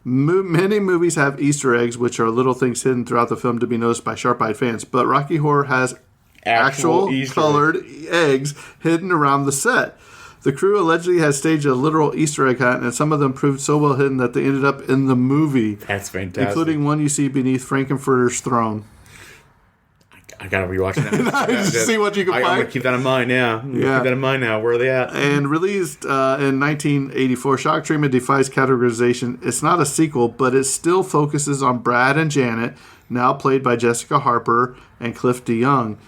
I: Many movies have Easter eggs, which are little things hidden throughout the film to be noticed by sharp-eyed fans, but Rocky Horror has actual colored eggs hidden around the set. The crew allegedly has staged a literal Easter egg hunt, and some of them proved so well hidden that they ended up in the movie.
A: That's fantastic.
I: Including one you see beneath Frankenfurter's throne.
A: I gotta rewatch that.
I: Just see what you can
A: I'm
I: find.
A: gonna keep that in mind. Yeah, keep that in mind now. Where are they at?
I: And released in 1984, Shock Treatment defies categorization. It's not a sequel, but it still focuses on Brad and Janet, now played by Jessica Harper and Cliff DeYoung.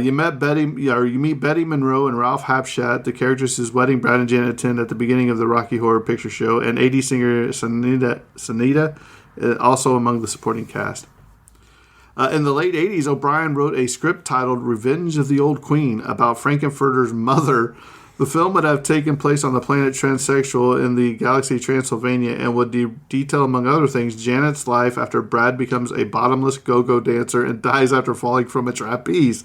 I: You meet Betty Monroe and Ralph Hapschatt, the characters whose wedding Brad and Janet attend at the beginning of the Rocky Horror Picture Show, and 80s singer Sanita, also among the supporting cast. In the late 80s, O'Brien wrote a script titled Revenge of the Old Queen about Frankenfurter's mother. The film would have taken place on the planet Transsexual in the galaxy Transylvania and would detail, among other things, Janet's life after Brad becomes a bottomless go-go dancer and dies after falling from a trapeze.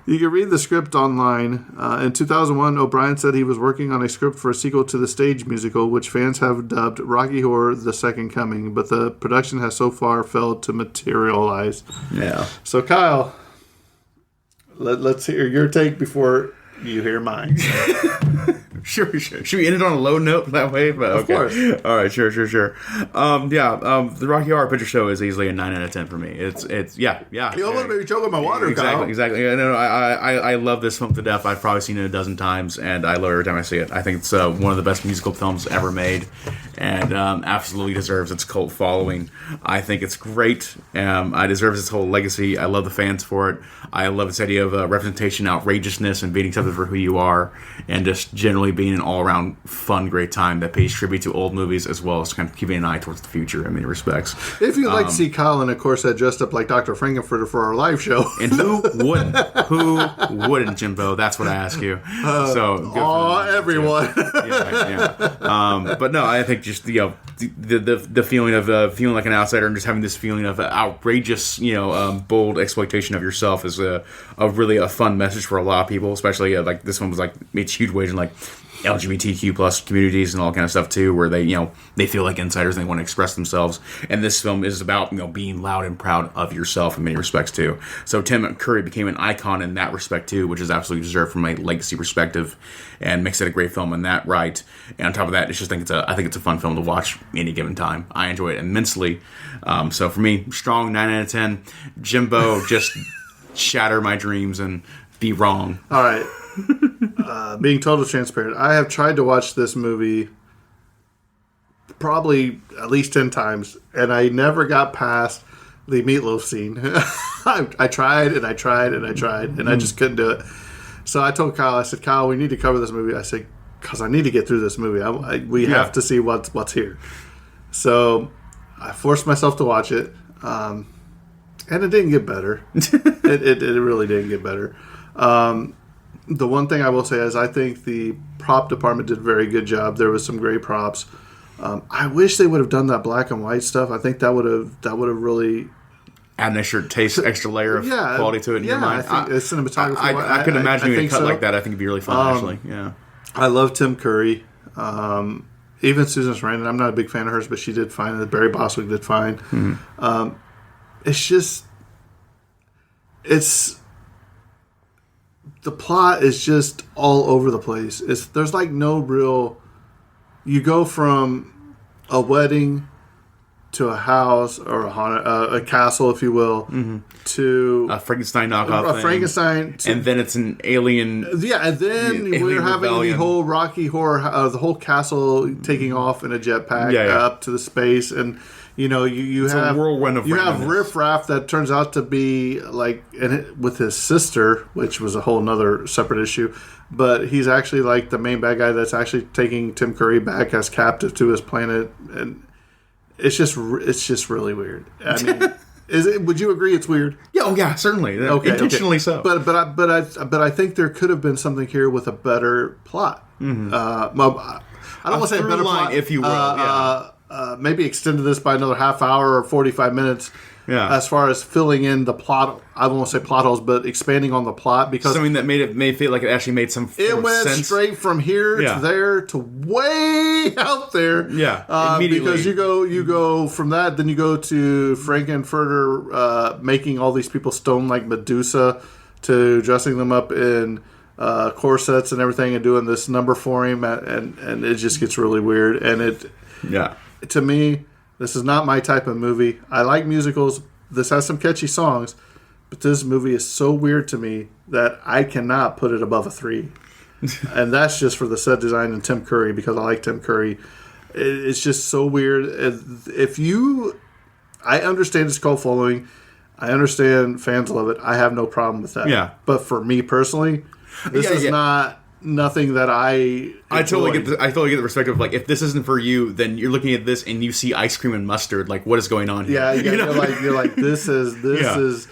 I: You can read the script online. In 2001, O'Brien said he was working on a script for a sequel to the stage musical, which fans have dubbed Rocky Horror: The Second Coming, but the production has so far failed to materialize.
A: Yeah.
I: So, Kyle, let's hear your take before you hear mine.
A: Sure. Should we end it on a low note that way? But
I: Of course.
A: All right. Sure. The Rocky Horror Picture Show is easily a 9 out of 10 for me. It's yeah.
I: You almost made me choke on my water, Kyle.
A: Exactly. No, I love this film to death. I've probably seen it a dozen times, and I love it every time I see it. I think it's one of the best musical films ever made, and absolutely deserves its cult following. I think it's great. I deserves its whole legacy. I love the fans for it. I love this idea of representation, outrageousness, and being accepted for who you are, and just generally being an all-around fun, great time that pays tribute to old movies as well as kind of keeping an eye towards the future in many respects.
I: If you'd like to see Colin, of course, dressed up like Dr. Frankenfurter for our live show.
A: And who wouldn't? Who wouldn't, Jimbo? That's what I ask you.
I: Everyone.
A: But no, I think just the feeling of feeling like an outsider and just having this feeling of outrageous, bold exploitation of yourself is a really fun message for a lot of people, especially like this one was like made huge waves in like LGBTQ plus communities and all kind of stuff too, where they feel like insiders and they want to express themselves. And this film is about being loud and proud of yourself in many respects too. So Tim Curry became an icon in that respect too, which is absolutely deserved from a legacy perspective, and makes it a great film in that right. And on top of that, I think it's a fun film to watch any given time. I enjoy it immensely. So for me, strong 9 out of 10. Jimbo, just shatter my dreams and be wrong.
I: All right. Being totally transparent, I have tried to watch this movie probably at least 10 times, and I never got past the meatloaf scene. I tried, and I just couldn't do it. So I told Kyle, I said, Kyle, we need to cover this movie. I said, because I need to get through this movie. We have to see what's here. So I forced myself to watch it, and it didn't get better. It really didn't get better. The one thing I will say is I think the prop department did a very good job. There was some great props. I wish they would have done that black and white stuff. I think that would have really
A: add an extra layer of quality to it in your mind.
I: I think cinematography.
A: I could imagine doing a cut like that. I think it'd be really fun, actually. Yeah.
I: I love Tim Curry. Even Susan Sarandon. I'm not a big fan of hers, but she did fine. Barry Bostwick did fine. Mm-hmm. The plot is just all over the place. There's like no real... You go from a wedding to a house or a castle, if you will, to
A: A Frankenstein knockoff thing.
I: Frankenstein,
A: and then it's an alien.
I: Yeah, and then
A: Alien
I: we're having
A: rebellion.
I: the whole Rocky Horror, the whole castle taking off in a jetpack up to the space, and you have
A: a whirlwind of
I: you have
A: randomness.
I: Riff Raff that turns out to be like with his sister, which was a whole nother separate issue. But he's actually like the main bad guy that's actually taking Tim Curry back as captive to his planet, and it's just really weird. I mean, would you agree it's weird?
A: Yeah, oh yeah, certainly. Intentionally so.
I: But I think there could have been something here with a better plot. I don't want to say a better
A: line,
I: plot,
A: if you will.
I: Maybe extended this by another half hour or 45 minutes.
A: Yeah.
I: As far as filling in the plot, I won't say plot holes, but expanding on the plot, because
A: Something that made it feel like it actually made some
I: it
A: form of
I: went
A: sense.
I: straight from here to there to way out there.
A: Yeah, immediately.
I: Because you go from that, then you go to Frankenfurter making all these people stone like Medusa, to dressing them up in corsets and everything, and doing this number for him, and it just gets really weird. And to me, this is not my type of movie. I like musicals. This has some catchy songs, but this movie is so weird to me that I cannot put it above a 3. And that's just for the set design and Tim Curry, because I like Tim Curry. It's just so weird. I understand it's cult following. I understand fans love it. I have no problem with that.
A: Yeah.
I: But for me personally, this is not nothing that I
A: totally get the perspective of, like, if this isn't for you, then you're looking at this and you see ice cream and mustard. Like, what is going on here?
I: Yeah, you're like this is.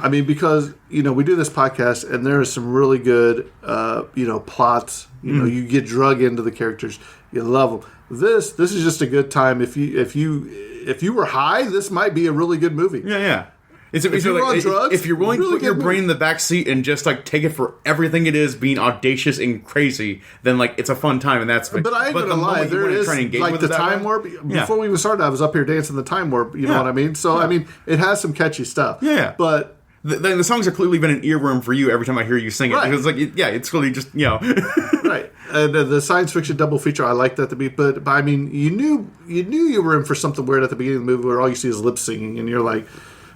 I: I mean, because we do this podcast and there is some really good plots. You get drug into the characters. You love them. This is just a good time. If you were high, this might be a really good movie.
A: Yeah. If
I: you're on drugs,
A: if you're willing to
I: really
A: put your
I: good
A: brain in the back seat and just like take it for everything it is, being audacious and crazy, then like it's a fun time, and that's.
I: But I ain't gonna lie, there is like the time warp. Before we even started, I was up here dancing the time warp. You know what I mean? So I mean, it has some catchy stuff.
A: Yeah,
I: but.
A: The songs have clearly been an earworm for you every time I hear you sing it.
I: Right.
A: Because it's really just
I: Right. And the science fiction double feature, I like that to be. But I mean, you knew you were in for something weird at the beginning of the movie, where all you see is lip singing, and you're like,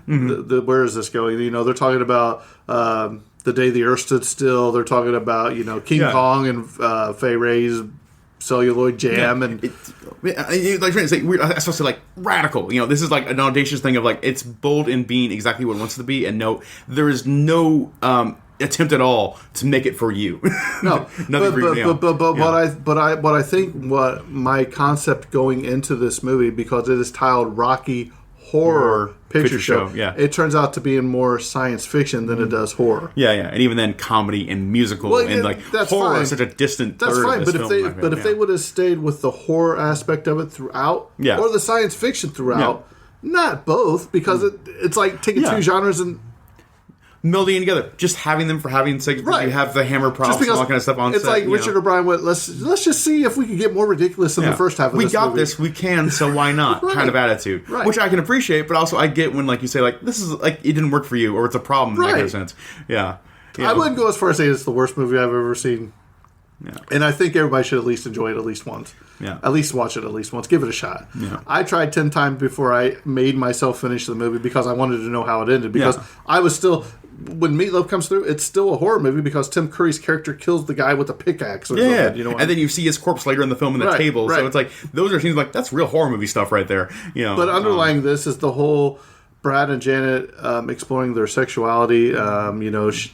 I: where is this going? They're talking about the day the Earth stood still. They're talking about King Kong and Fay Ray's celluloid jam, and
A: like trying to say weird. I supposed to like radical. This is like an audacious thing of like it's bold in being exactly what it wants to be, and there is no attempt at all to make it for you.
I: No, but I think what my concept going into this movie, because it is titled Rocky Horror Picture Show, it turns out to be in more science fiction than it does horror.
A: Yeah, and even then, comedy and musical and like
I: that's
A: horror
I: fine.
A: is such a distant.
I: That's
A: third
I: fine,
A: of
I: but
A: this
I: if they would have stayed with the horror aspect of it throughout, or the science fiction throughout, not both, because it's like taking two genres and
A: melding together, just having them for having sake. Right. You have the hammer props and all that kind of stuff on
I: it's
A: set.
I: It's like Richard O'Brien went, let's just see if we can get more ridiculous in the first half of this movie.
A: This, we can, so why not? Kind of attitude.
I: Right.
A: Which I can appreciate, but also I get when like you say like this is like it didn't work for you or it's a problem in that kind of sense. Yeah.
I: I wouldn't go as far as saying it's the worst movie I've ever seen. Yeah. And I think everybody should at least enjoy it at least once.
A: Yeah.
I: At least watch it at least once. Give it a shot.
A: Yeah.
I: I tried 10 times before I made myself finish the movie because I wanted to know how it ended. Because I was still... When Meatloaf comes through, it's still a horror movie because Tim Curry's character kills the guy with a pickaxe or something.
A: And then you see his corpse later in the film in the table. So it's like, those are things like, that's real horror movie stuff right there.
I: But underlying this is the whole Brad and Janet exploring their sexuality. There's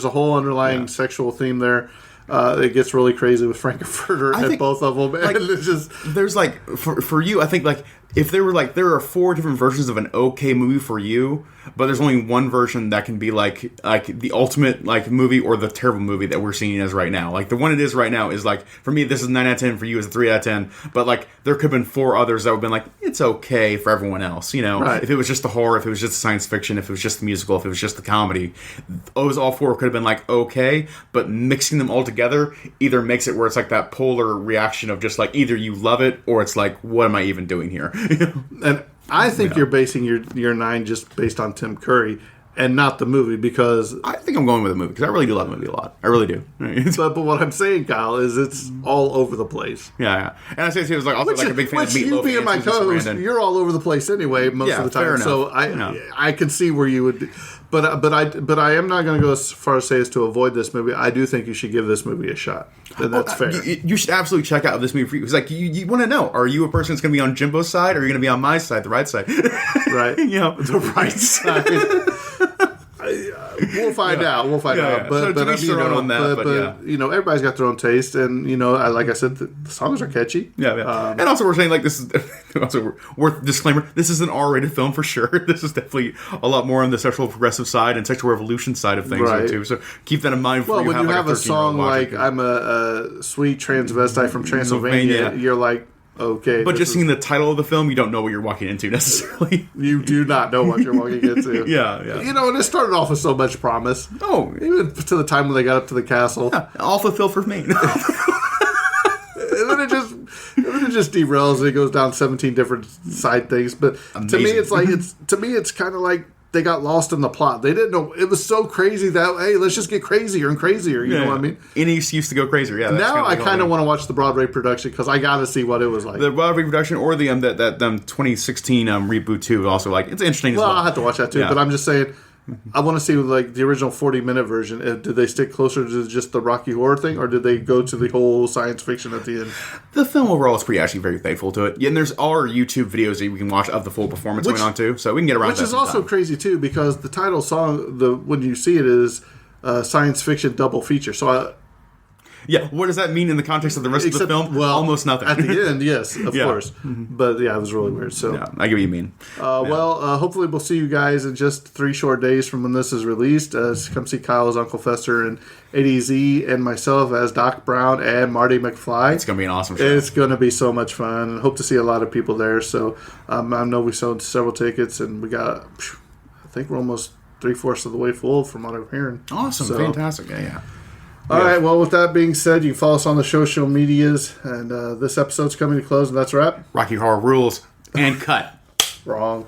I: a whole underlying sexual theme there. It gets really crazy with Frankenfurter and both of them.
A: Like,
I: and it's just...
A: There's like, for you, I think like, if there were like, there are 4 different versions of an okay movie for you, but there's only one version that can be like the ultimate like movie or the terrible movie that we're seeing as right now. Like the one it is right now is like, for me, this is 9 out of 10. For you, it's a 3 out of 10. But like, there could have been 4 others that would have been like, it's okay for everyone else. If it was just the horror, if it was just the science fiction, if it was just the musical, if it was just the comedy, those all 4 could have been like okay. But mixing them all together either makes it where it's like that polar reaction of just like either you love it or it's like, what am I even doing here?
I: And I think you're basing your 9 just based on Tim Curry. and not the movie, because
A: I think I'm going with the movie because I really do love the movie a lot. I really do.
I: but what I'm saying, Kyle, is it's all over the place.
A: Yeah. And I say too, it was like also like a big fan of
I: Which
A: Meatloaf.
I: you being my co-host, you're all over the place anyway most of the time.
A: Fair enough.
I: So I can see where you would, but I am not going to go as far as say as to avoid this movie. I do think you should give this movie a shot. And that's fair.
A: You should absolutely check out this movie. It's like you want to know: are you a person that's going to be on Jimbo's side, or are you going to be on my side, the right side?
I: Right.
A: The right side.
I: We'll find out. We'll find out. But everybody's got their own taste, and like I said, the songs are catchy.
A: Yeah. And also, we're saying like this is also worth disclaimer. This is an R-rated film for sure. This is definitely a lot more on the sexual progressive side and sexual revolution side of things here too. So keep that in mind.
I: Well, when you have a song like "I'm a sweet transvestite from Transylvania," you're like, okay.
A: But just seeing the title of the film, you don't know what you're walking into necessarily.
I: You do not know what you're walking into.
A: Yeah.
I: And it started off with so much promise.
A: Oh.
I: Even to the time when they got up to the castle.
A: Yeah, all fulfilled for me.
I: And then it just derails and it goes down 17 different side things. But to me, it's like, it's kind of like they got lost in the plot. They didn't know. It was so crazy that, hey, let's just get crazier and crazier. You know what I mean?
A: Any excuse to go crazier. Yeah.
I: Now I kind of want to watch the Broadway production because I got to see what it was like.
A: The Broadway production or the that 2016 reboot too. Also, like it's interesting.
I: Well, I'll have to watch that too. Yeah. But I'm just saying, I want to see like the original 40-minute version. Did they stick closer to just the Rocky Horror thing, or did they go to the whole science fiction at the end?
A: The film overall is actually very faithful to it. Yeah, and there's our YouTube videos that we can watch of the full performance going on too, so we can get around. Which is
I: also crazy too, because the title song, when you see it, is science fiction double feature. So.
A: What does that mean in the context of the rest of the film? Well, almost nothing.
I: At the end, yes, of course. But it was really weird. So
A: I get what you mean.
I: Well, hopefully we'll see you guys in just 3 short days from when this is released. Come see Kyle as Uncle Fester and ADZ and myself as Doc Brown and Marty McFly.
A: It's going to be an awesome show.
I: It's going to be so much fun, and hope to see a lot of people there. So I know we sold several tickets, and we got, I think we're almost 3/4 of the way full from what I'm hearing.
A: Awesome. So, fantastic. Yeah.
I: All right, well, with that being said, you can follow us on the social medias, and this episode's coming to close, and that's a wrap.
A: Rocky Horror rules and cut.
I: Wrong.